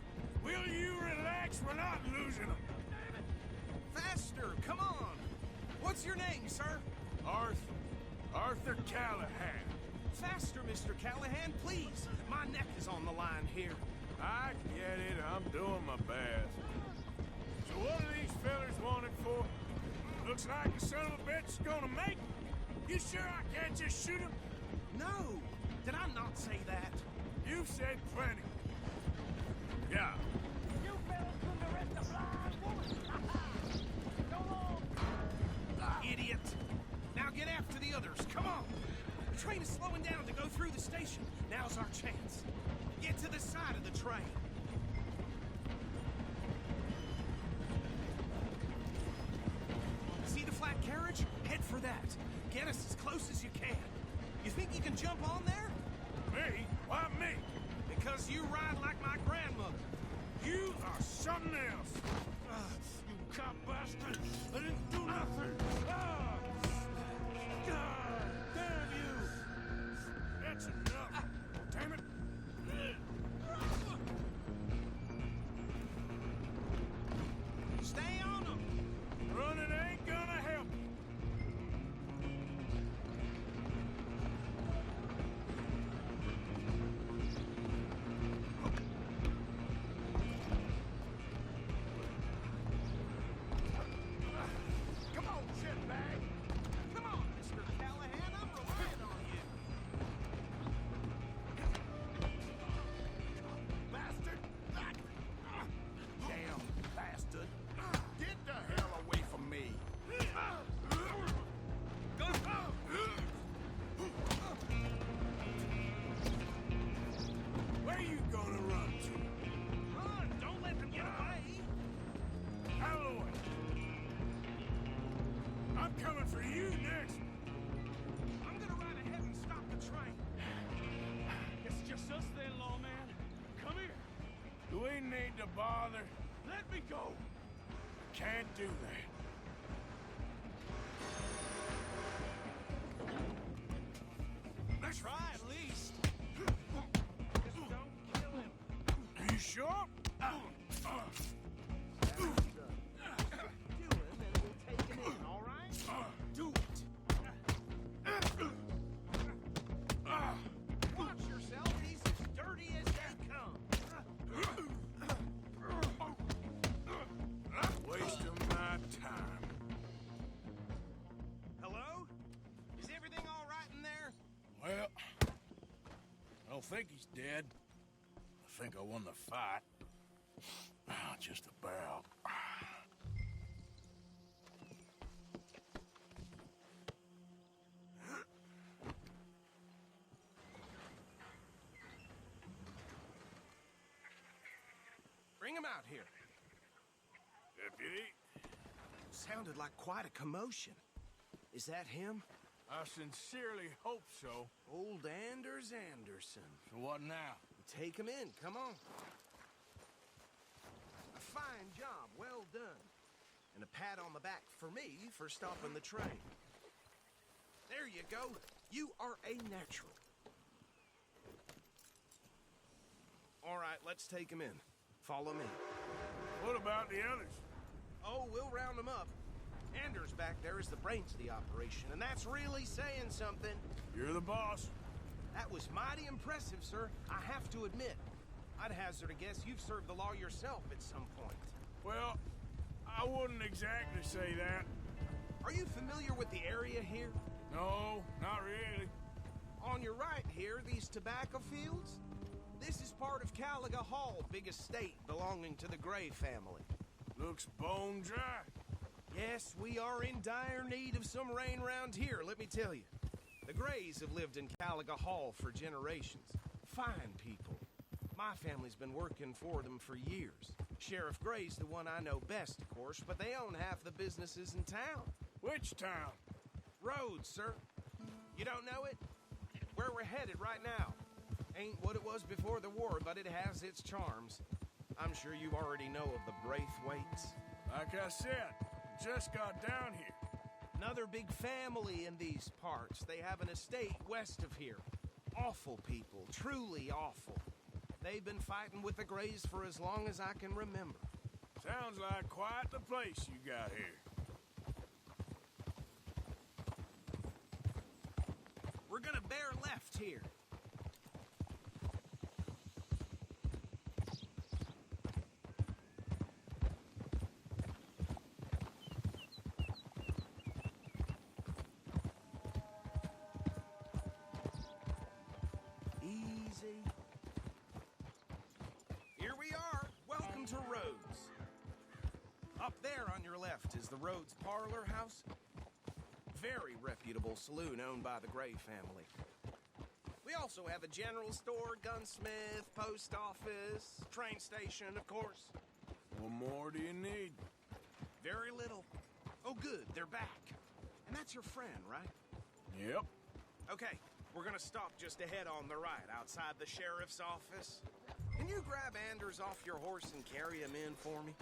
Speaker 1: Will you relax? We're not losing them.
Speaker 12: Faster, come on. What's your name, sir?
Speaker 1: Arthur Callahan.
Speaker 12: Faster, Mr. Callahan, please. My neck is on the line here.
Speaker 1: I get it. I'm doing my best. So what are these fellers wanted for? Looks like the son of a bitch is gonna make it. You sure I can't just shoot him?
Speaker 12: No. Did I not say that?
Speaker 1: You said plenty. Yeah.
Speaker 6: You fellas from the rest of Blind Woman. Go on.
Speaker 12: Idiot! Now get after the others, come on! The train is slowing down to go through the station. Now's our chance. Get to the side of the train. See the flat carriage? Head for that. Get us as close as you can. You think you can jump on there?
Speaker 1: Me? Why me?
Speaker 12: Because you ride like my grandmother.
Speaker 1: You are something else. You cop bastard. I didn't do nothing. God damn you. That's enough. Damn it.
Speaker 12: Stay on them.
Speaker 1: Running ain't gonna help.
Speaker 12: Come on, shitbag. Come on, Mr. Callahan. I'm relying on you.
Speaker 1: Bastard.
Speaker 12: Damn bastard. Get the hell away from me.
Speaker 1: Where you gonna run to?
Speaker 12: Run! Don't let them get away!
Speaker 1: Alloy. I'm coming for you next.
Speaker 12: I'm gonna ride ahead and stop the train.
Speaker 11: It's just us then, lawman. Come here.
Speaker 1: Do we need to bother?
Speaker 11: Let me go.
Speaker 1: Can't do that.
Speaker 12: Let's try at least. Just don't kill him.
Speaker 1: Are you sure?
Speaker 12: Do him and we'll take him in, all right? Do it. Watch yourself. He's as dirty as they come.
Speaker 1: Wasting my time.
Speaker 12: Hello? Is everything all right in there?
Speaker 1: Well, I don't think he's dead. I think I won the fight. Just about.
Speaker 12: Bring him out here.
Speaker 1: Deputy,
Speaker 12: Sounded like quite a commotion. Is that him?
Speaker 1: I sincerely hope so.
Speaker 12: Old Anders Anderson.
Speaker 1: So what now?
Speaker 12: Take him in, come on. A fine job, well done. And a pat on the back for me for stopping the train. There you go. You are a natural. All right, let's take him in. Follow me.
Speaker 1: What about the others?
Speaker 12: Oh, we'll round them up. Anders back there is the brains of the operation, and that's really saying something.
Speaker 1: You're the boss.
Speaker 12: That was mighty impressive, sir. I have to admit. I'd hazard a guess you've served the law yourself at some point.
Speaker 1: Well, I wouldn't exactly say that.
Speaker 12: Are you familiar with the area here?
Speaker 1: No, not really.
Speaker 12: On your right here, these tobacco fields? This is part of Caliga Hall, big estate belonging to the Gray family.
Speaker 1: Looks bone dry.
Speaker 12: Yes, we are in dire need of some rain round here, let me tell you. The Grays have lived in Caliga Hall for generations. Fine people. My family's been working for them for years. Sheriff Gray's the one I know best, of course, but they own half the businesses in town.
Speaker 1: Which town?
Speaker 12: Rhodes, sir. You don't know it? Where we're headed right now. Ain't what it was before the war, but it has its charms. I'm sure you already know of the Braithwaites.
Speaker 1: Like I said, just got down here.
Speaker 12: Another big family in these parts. They have an estate west of here. Awful people, truly awful. They've been fighting with the Grays for as long as I can remember.
Speaker 1: Sounds like quite the place you got here.
Speaker 12: We're gonna bear left here. Easy. your left is the Rhodes Parlor House. Very reputable saloon owned by the Gray family. We also have a general store, gunsmith, post office, train station, of course.
Speaker 1: What more do you need?
Speaker 12: Very little. Oh, good, they're back. And that's your friend, right?
Speaker 1: Yep.
Speaker 12: Okay, we're gonna stop just ahead on the right, outside the sheriff's office. Can you grab Anders off your horse and carry him in for me?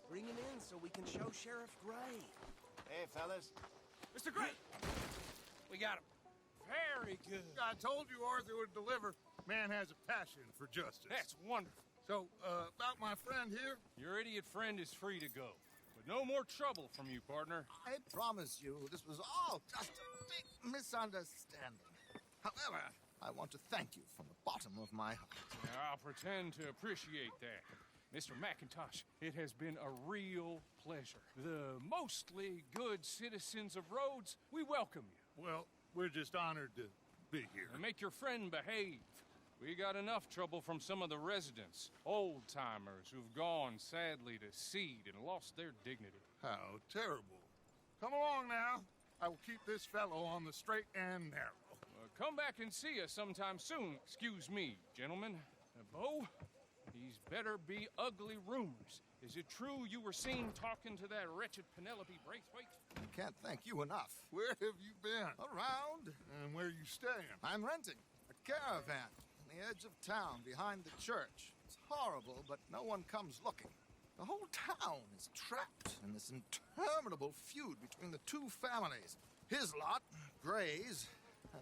Speaker 12: Bring him in so we can show Sheriff Gray.
Speaker 9: Hey, fellas.
Speaker 11: Mr. Gray! We got him. Very good.
Speaker 7: I told you Arthur would deliver. Man has a passion for justice.
Speaker 11: That's wonderful.
Speaker 7: So, about my friend here?
Speaker 11: Your idiot friend is free to go. But no more trouble from you, partner.
Speaker 13: I promise you, this was all just a big misunderstanding. However, I want to thank you from the bottom of my heart.
Speaker 11: Now, I'll pretend to appreciate that. Mr. McIntosh, it has been a real pleasure. The mostly good citizens of Rhodes, we welcome you.
Speaker 7: Well, we're just honored to be here.
Speaker 11: And make your friend behave. We got enough trouble from some of the residents, old-timers who've gone, sadly, to seed and lost their dignity.
Speaker 7: How terrible. Come along now. I will keep this fellow on the straight and narrow.
Speaker 11: Come back and see us sometime soon. Excuse me, gentlemen. Bo, these better be ugly rumors. Is it true you were seen talking to that wretched Penelope Braithwaite?
Speaker 13: I can't thank you enough.
Speaker 7: Where have you been?
Speaker 13: Around.
Speaker 7: And where you staying?
Speaker 13: I'm renting a caravan on the edge of town behind the church. It's horrible, but no one comes looking. The whole town is trapped in this interminable feud between the two families. His lot, Gray's,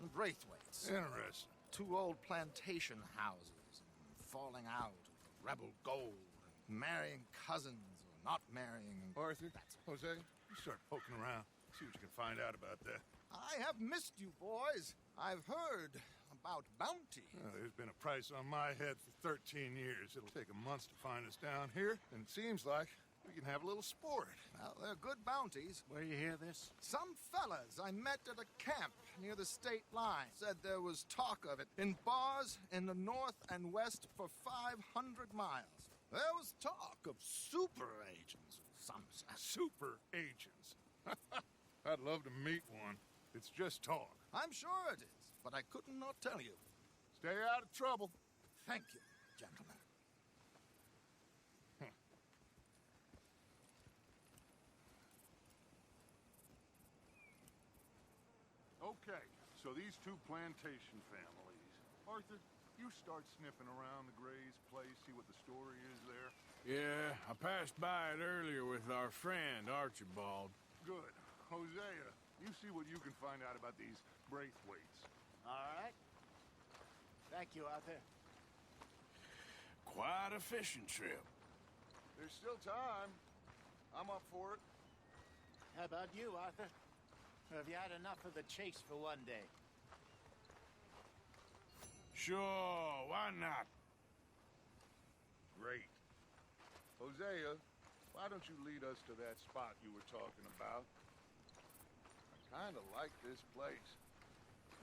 Speaker 13: and Braithwaite's.
Speaker 7: Interesting.
Speaker 13: Two old plantation houses, falling out of rebel gold, marrying cousins or not marrying.
Speaker 7: Arthur, Jose, you start poking around. See what you can find out about that.
Speaker 13: I have missed you, boys. I've heard about bounty.
Speaker 7: There's been a price on my head for 13 years. It'll take a month to find us down here, and it seems like we can have a little sport.
Speaker 13: Well, they're good bounties.
Speaker 9: Where you hear this?
Speaker 13: Some fellas I met at a camp near the state line said there was talk of it in bars in the north and west for 500 miles. There was talk of super agents of some sort.
Speaker 7: Super agents. I'd love to meet one. It's just talk.
Speaker 13: I'm sure it is, but I could not tell you.
Speaker 7: Stay out of trouble.
Speaker 13: Thank you, gentlemen.
Speaker 7: Okay, so these two plantation families. Arthur, you start sniffing around the Gray's place, see what the story is there.
Speaker 1: Yeah, I passed by it earlier with our friend, Archibald.
Speaker 7: Good. Hosea, you see what you can find out about these Braithwaites.
Speaker 9: All right. Thank you, Arthur.
Speaker 1: Quite a fishing trip.
Speaker 7: There's still time. I'm up for it.
Speaker 9: How about you, Arthur? Or have you had enough of the chase for one day?
Speaker 1: Sure, why not?
Speaker 7: Great. Hosea, why don't you lead us to that spot you were talking about? I kind of like this place.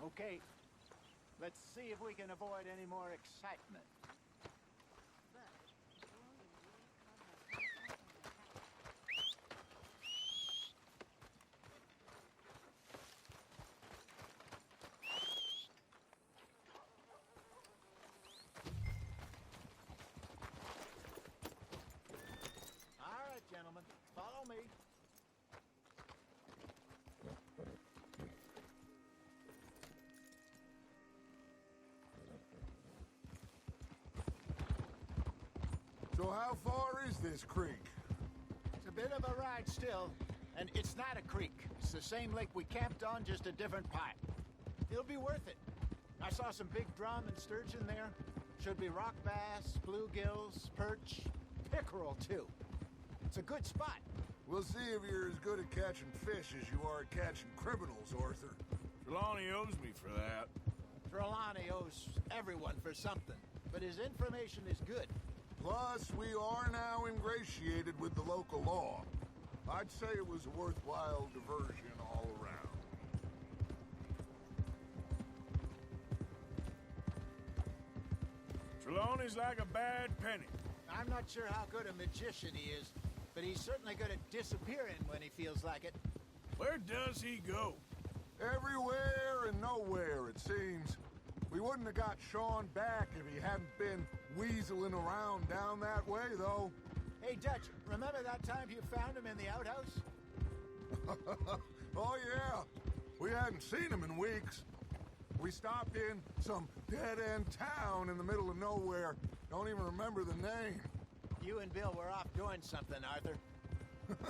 Speaker 9: Okay. Let's see if we can avoid any more excitement. All right, gentlemen, follow me.
Speaker 7: So how far is this creek?
Speaker 9: It's a bit of a ride still, and it's not a creek. It's the same lake we camped on, just a different pipe. It'll be worth it. I saw some big drum and sturgeon there. Should be rock bass, bluegills, perch, pickerel too. It's a good spot.
Speaker 7: We'll see if you're as good at catching fish as you are at catching criminals, Arthur.
Speaker 1: Trelawney owes me for that.
Speaker 9: Trelawney owes everyone for something, but his information is good.
Speaker 7: Plus, we are now ingratiated with the local law. I'd say it was a worthwhile diversion all around.
Speaker 1: Trelawney's like a bad penny.
Speaker 9: I'm not sure how good a magician he is, but he's certainly good at disappearing when he feels like it.
Speaker 1: Where does he go?
Speaker 7: Everywhere and nowhere, it seems. We wouldn't have got Sean back if he hadn't been weaseling around down that way, though.
Speaker 9: Hey, Dutch, remember that time you found him in the outhouse?
Speaker 7: Oh, yeah. We hadn't seen him in weeks. We stopped in some dead-end town in the middle of nowhere. Don't even remember the name.
Speaker 9: You and Bill were off doing something, Arthur.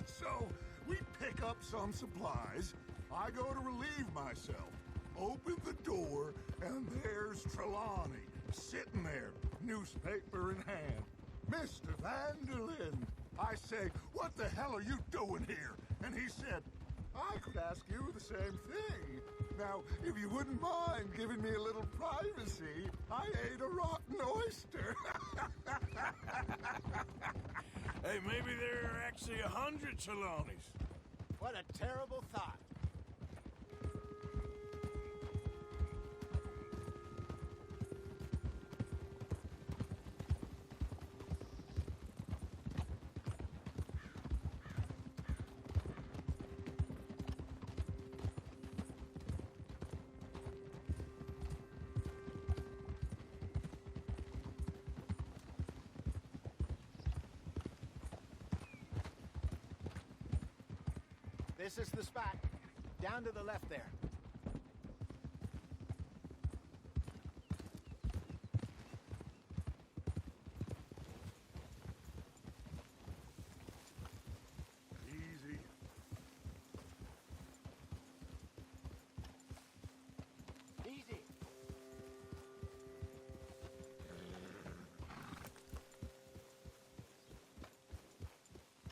Speaker 7: So, we pick up some supplies. I go to relieve myself. Open the door, and there's Trelawney, sitting there, newspaper in hand. Mr. Vanderlyn. I say, what the hell are you doing here? And he said, I could ask you the same thing. Now, if you wouldn't mind giving me a little privacy, I ate a rotten oyster.
Speaker 1: Hey, maybe there are actually 100 Trelawneys.
Speaker 9: What a terrible thought. This is the spot. Down to the left there.
Speaker 7: Easy.
Speaker 9: Easy.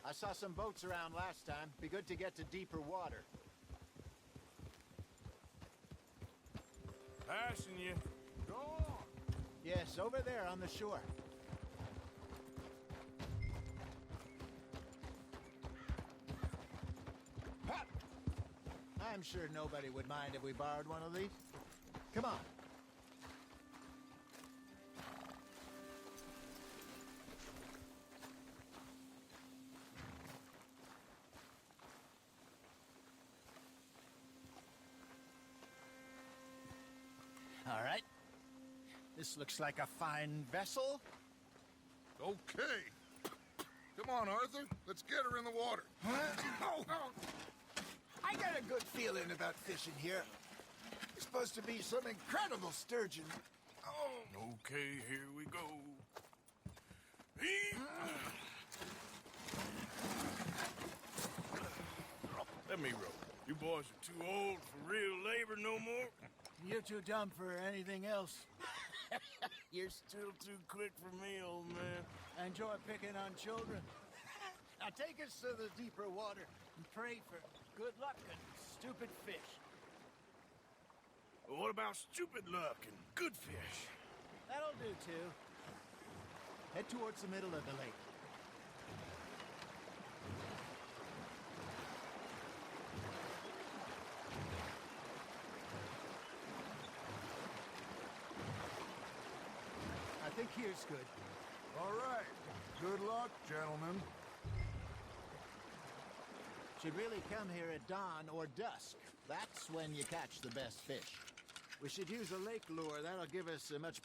Speaker 9: I saw some boats around last time. Be good to get to deeper water.
Speaker 1: Passing you.
Speaker 7: Go on.
Speaker 9: Yes, over there on the shore. Ha! I'm sure nobody would mind if we borrowed one of these. Come on. All right. This looks like a fine vessel.
Speaker 7: Okay. Come on, Arthur. Let's get her in the water.
Speaker 3: I got a good feeling about fishing here. It's supposed to be some incredible sturgeon.
Speaker 1: Okay, here we go. Let me row. You boys are too old for real labor no more.
Speaker 9: You're too dumb for anything else.
Speaker 1: You're still too quick for me, old man.
Speaker 9: I enjoy picking on children. Now take us to the deeper water and pray for good luck and stupid fish.
Speaker 1: Well, what about stupid luck and good fish?
Speaker 9: That'll do, too. Head towards the middle of the lake. I think here's good.
Speaker 7: All right. Good luck, gentlemen.
Speaker 9: Should really come here at dawn or dusk. That's when you catch the best fish. We should use a lake lure. That'll give us a much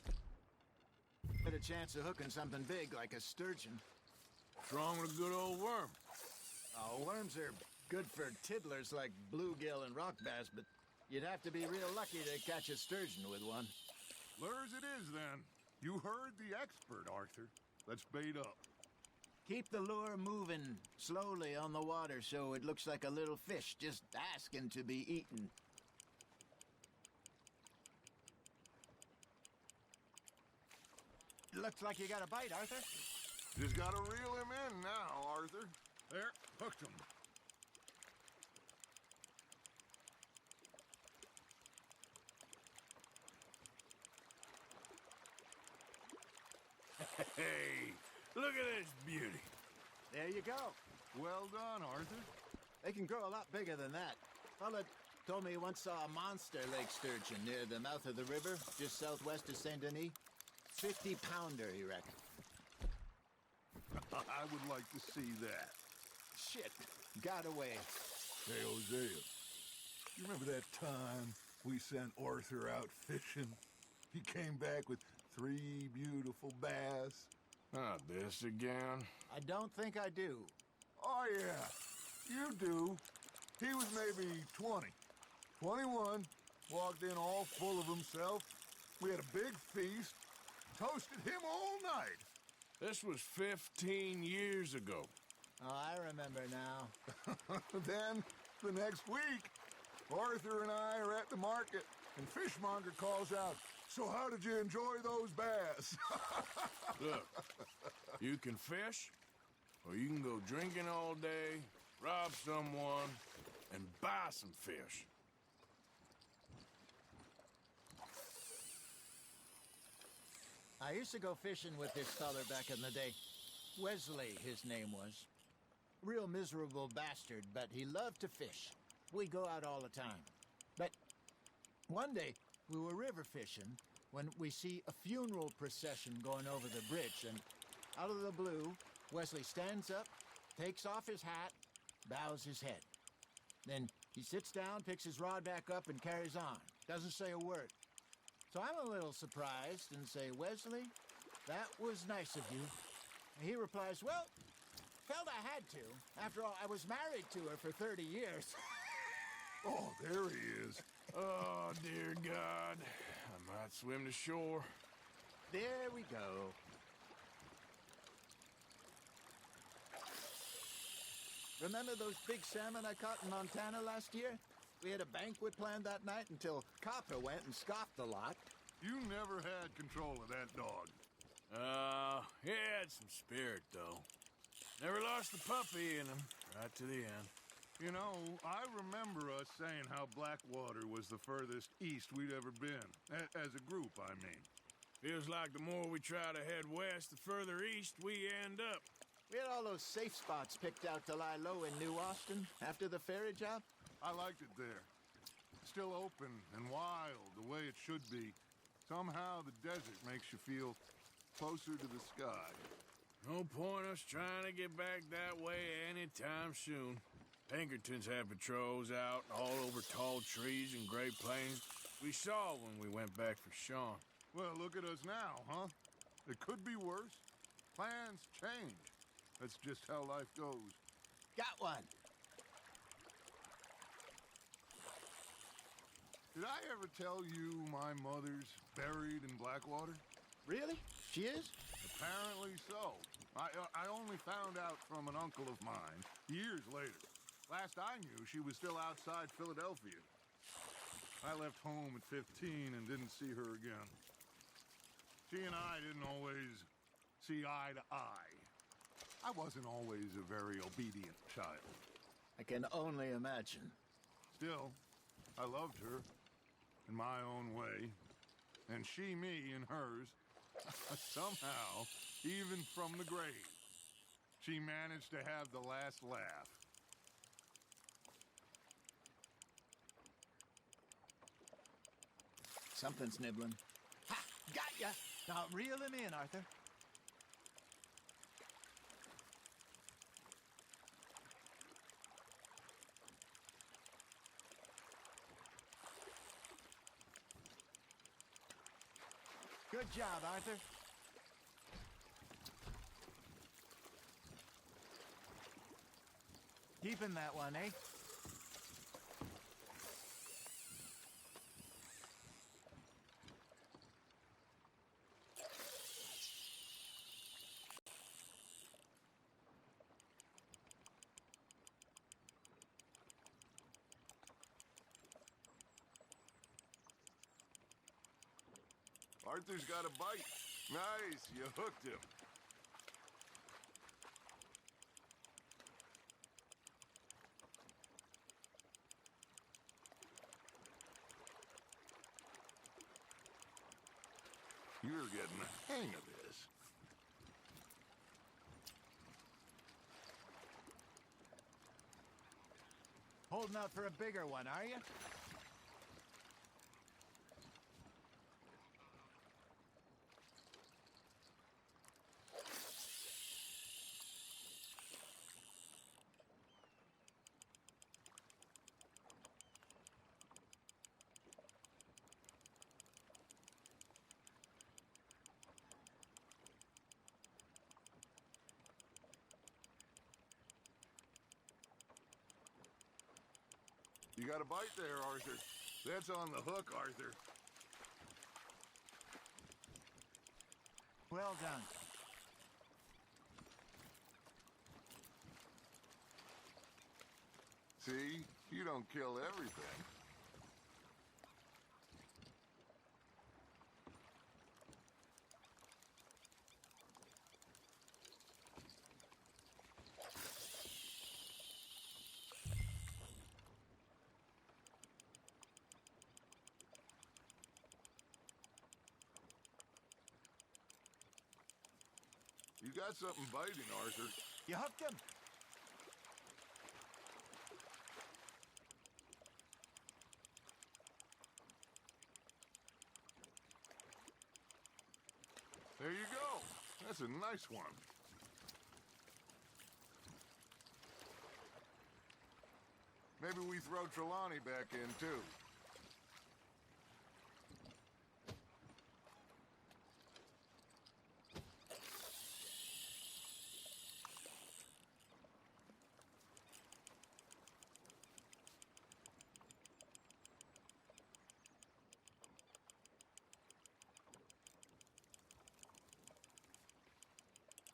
Speaker 9: better chance of hooking something big like a sturgeon.
Speaker 1: What's wrong with a good old worm?
Speaker 9: Oh, worms are good for tiddlers like bluegill and rock bass, but you'd have to be real lucky to catch a sturgeon with one.
Speaker 7: Lures it is, then. You heard the expert, Arthur. Let's bait up.
Speaker 9: Keep the lure moving slowly on the water so it looks like a little fish just asking to be eaten. Looks like you got a bite, Arthur.
Speaker 7: Just gotta reel him in now, Arthur. There, hooked him.
Speaker 1: Hey, look at this beauty.
Speaker 9: There you go.
Speaker 7: Well done, Arthur.
Speaker 9: They can grow a lot bigger than that. Fella told me he once saw a monster lake sturgeon near the mouth of the river, just southwest of Saint Denis. 50-pounder, he reckoned.
Speaker 7: I would like to see that.
Speaker 9: Shit, got away.
Speaker 7: Hey, Hosea, you remember that time we sent Arthur out fishing? He came back with 3 beautiful bass.
Speaker 1: Not this again.
Speaker 9: I don't think I do.
Speaker 7: Oh, yeah, you do. He was maybe 20, 21, walked in all full of himself. We had a big feast, toasted him all night.
Speaker 1: This was 15 years ago.
Speaker 9: Oh, I remember now.
Speaker 7: Then, the next week, Arthur and I are at the market, and Fishmonger calls out, "So how did you enjoy those bass?"
Speaker 1: Look, you can fish, or you can go drinking all day, rob someone, and buy some fish.
Speaker 9: I used to go fishing with this feller back in the day. Wesley, his name was. Real miserable bastard, but he loved to fish. We go out all the time. But one day, we were river fishing when we see a funeral procession going over the bridge, and out of the blue, Wesley stands up, takes off his hat, bows his head. Then he sits down, picks his rod back up, and carries on. Doesn't say a word. So I'm a little surprised and say, "Wesley, that was nice of you." And he replies, "Well, felt I had to. After all, I was married to her for 30 years.
Speaker 7: Oh, there he is.
Speaker 1: Oh, dear God. I might swim to shore.
Speaker 9: There we go. Remember those big salmon I caught in Montana last year? We had a banquet planned that night until Copper went and scoffed the lot.
Speaker 7: You never had control of that dog.
Speaker 1: He had some spirit, though. Never lost the puppy in him, right to the end.
Speaker 7: You know, I remember us saying how Blackwater was the furthest east we'd ever been. As a group, I mean.
Speaker 1: Feels like the more we try to head west, the further east we end up.
Speaker 9: We had all those safe spots picked out to lie low in New Austin after the ferry job.
Speaker 7: I liked it there. Still open and wild, the way it should be. Somehow the desert makes you feel closer to the sky.
Speaker 1: No point us trying to get back that way anytime soon. Pinkertons had patrols out all over tall trees and Great Plains. We saw when we went back for Sean.
Speaker 7: Well, look at us now, huh? It could be worse. Plans change. That's just how life goes.
Speaker 9: Got one.
Speaker 7: Did I ever tell you my mother's buried in Blackwater?
Speaker 9: Really? She is?
Speaker 7: Apparently so. I only found out from an uncle of mine years later. Last I knew, she was still outside Philadelphia. I left home at 15 and didn't see her again. She and I didn't always see eye to eye. I wasn't always a very obedient child.
Speaker 9: I can only imagine.
Speaker 7: Still, I loved her in my own way, and she me in hers. Somehow, even from the grave, she managed to have the last laugh.
Speaker 9: Something's nibbling. Ha! Got ya! Now reel him in, Arthur. Good job, Arthur. Keeping that one, eh?
Speaker 7: Arthur's got a bite. Nice, you hooked him. You're getting the hang of this.
Speaker 9: Holding out for a bigger one, are you?
Speaker 7: got a bite there, Arthur. That's on the hook, Arthur.
Speaker 9: Well done.
Speaker 7: See? You don't kill everything. You got something biting, Arthur.
Speaker 9: You hooked him.
Speaker 7: There you go. That's a nice one. Maybe we throw Trelawney back in, too.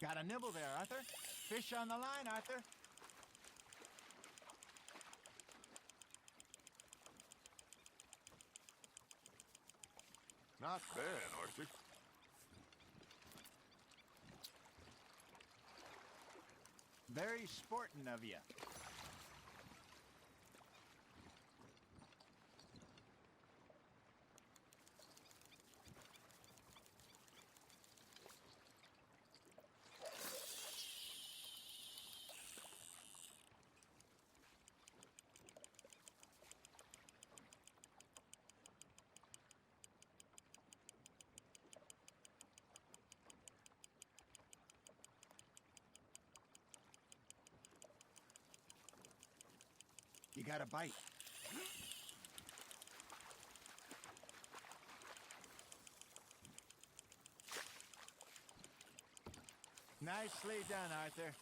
Speaker 9: Got a nibble there, Arthur. Fish on the line, Arthur.
Speaker 7: Not bad, Arthur.
Speaker 9: Very sporting of you. You got a bite. Nicely done, Arthur.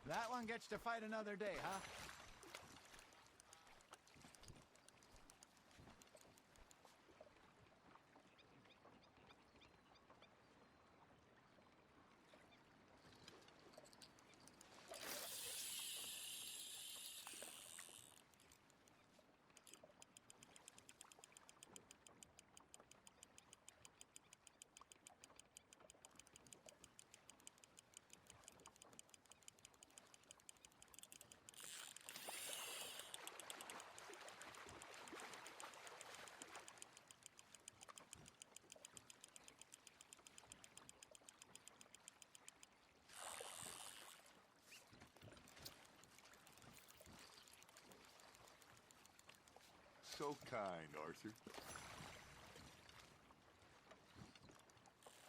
Speaker 9: That one gets to fight another day, huh?
Speaker 7: So kind, Arthur.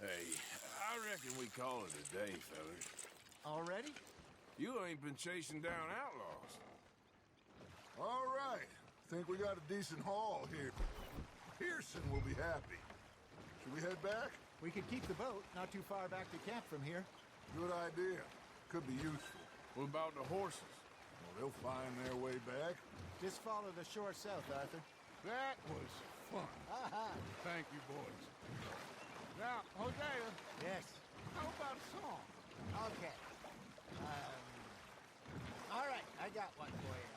Speaker 1: Hey, I reckon we call it a day, fellas.
Speaker 9: Already?
Speaker 1: You ain't been chasing down outlaws.
Speaker 7: All right. Think we got a decent haul here. Pearson will be happy. Should we head back?
Speaker 9: We could keep the boat not too far back to camp from here.
Speaker 7: Good idea. Could be useful.
Speaker 1: What about the horses?
Speaker 7: Well, they'll find their way back.
Speaker 9: Just follow the shore south, Arthur.
Speaker 7: That was fun. Thank you, boys. Now, Hosea.
Speaker 9: Yes.
Speaker 7: How about a song?
Speaker 9: Okay. All right, I got one for you.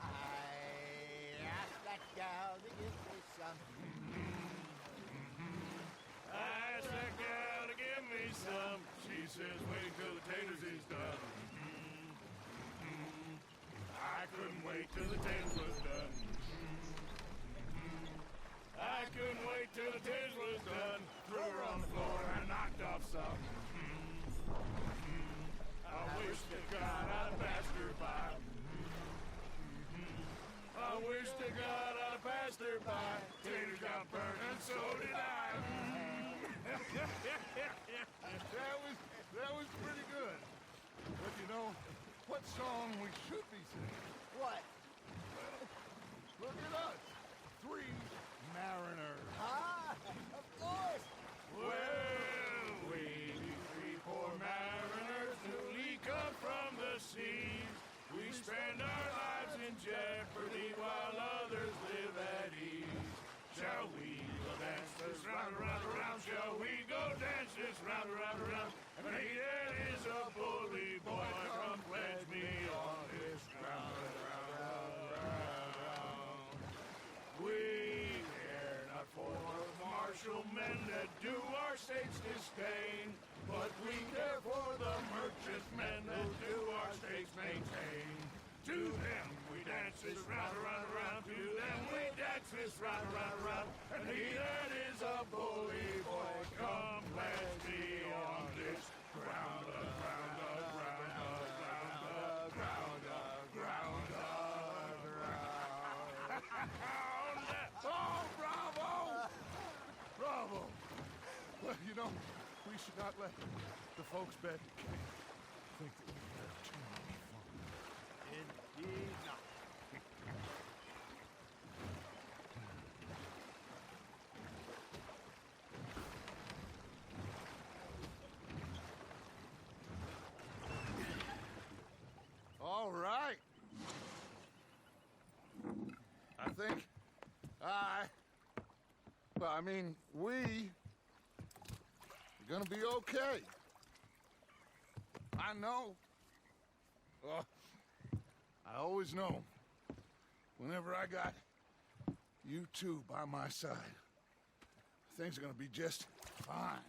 Speaker 9: I asked that gal to give me some.
Speaker 1: I asked that gal to give me some. She says, wait till the taters is done. I couldn't wait till the taters was done. I couldn't wait till the taters was done. Threw her on the floor and knocked off some. I wish to God I'd have passed her by. I wish to God I'd have passed her by. Taters got burned and so did I.
Speaker 7: That was pretty good. But you know, what song we should be singing?
Speaker 9: What?
Speaker 7: Well, look at us. 3 mariners.
Speaker 9: Ah, of course.
Speaker 1: Well, we 3 poor mariners newly come from the sea. round, round, round. Shall we go dance this round, round, round? And he that is a bully boy, come pledge me on this ground, round, round, round, round. We care not for martial men that do our states disdain, but we care for the merchantmen that do our states maintain. To them we dance this round, round, round. To them we dance this round, round, round. And he that is a bully boy, come pledge me on this ground, ground, ground, ground, ground, ground, ground. Oh, bravo! Bravo!
Speaker 7: Well, you know, we should not let the folks back at camp think that we have too much fun.
Speaker 9: Indeed not.
Speaker 7: All right. I think we are gonna be okay. I know. Oh, I always know. Whenever I got you two by my side, things are gonna be just fine.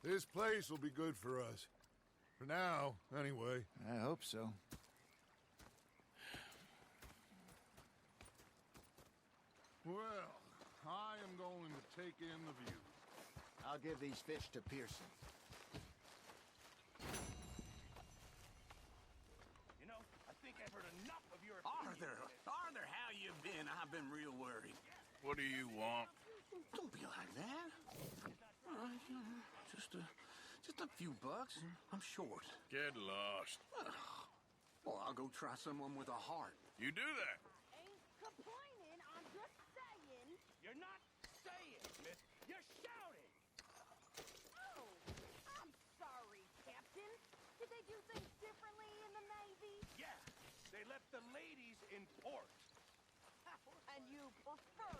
Speaker 7: This place will be good for us. For now, anyway.
Speaker 9: I hope so.
Speaker 7: Well, I am going to take in the view.
Speaker 9: I'll give these fish to Pearson.
Speaker 12: You know, I think I've heard enough of your
Speaker 14: Arthur, how you been? I've been real worried.
Speaker 1: What do you want?
Speaker 14: Don't be like that. Just a few bucks, and I'm short.
Speaker 1: Get lost.
Speaker 14: Well, I'll go try someone with a heart.
Speaker 1: You do that.
Speaker 15: Ain't complaining, I'm just saying.
Speaker 12: You're not saying, miss. You're shouting.
Speaker 15: Oh, I'm sorry, Captain. Did they do things differently in the Navy?
Speaker 12: Yeah, they left the ladies in port.
Speaker 15: And you prefer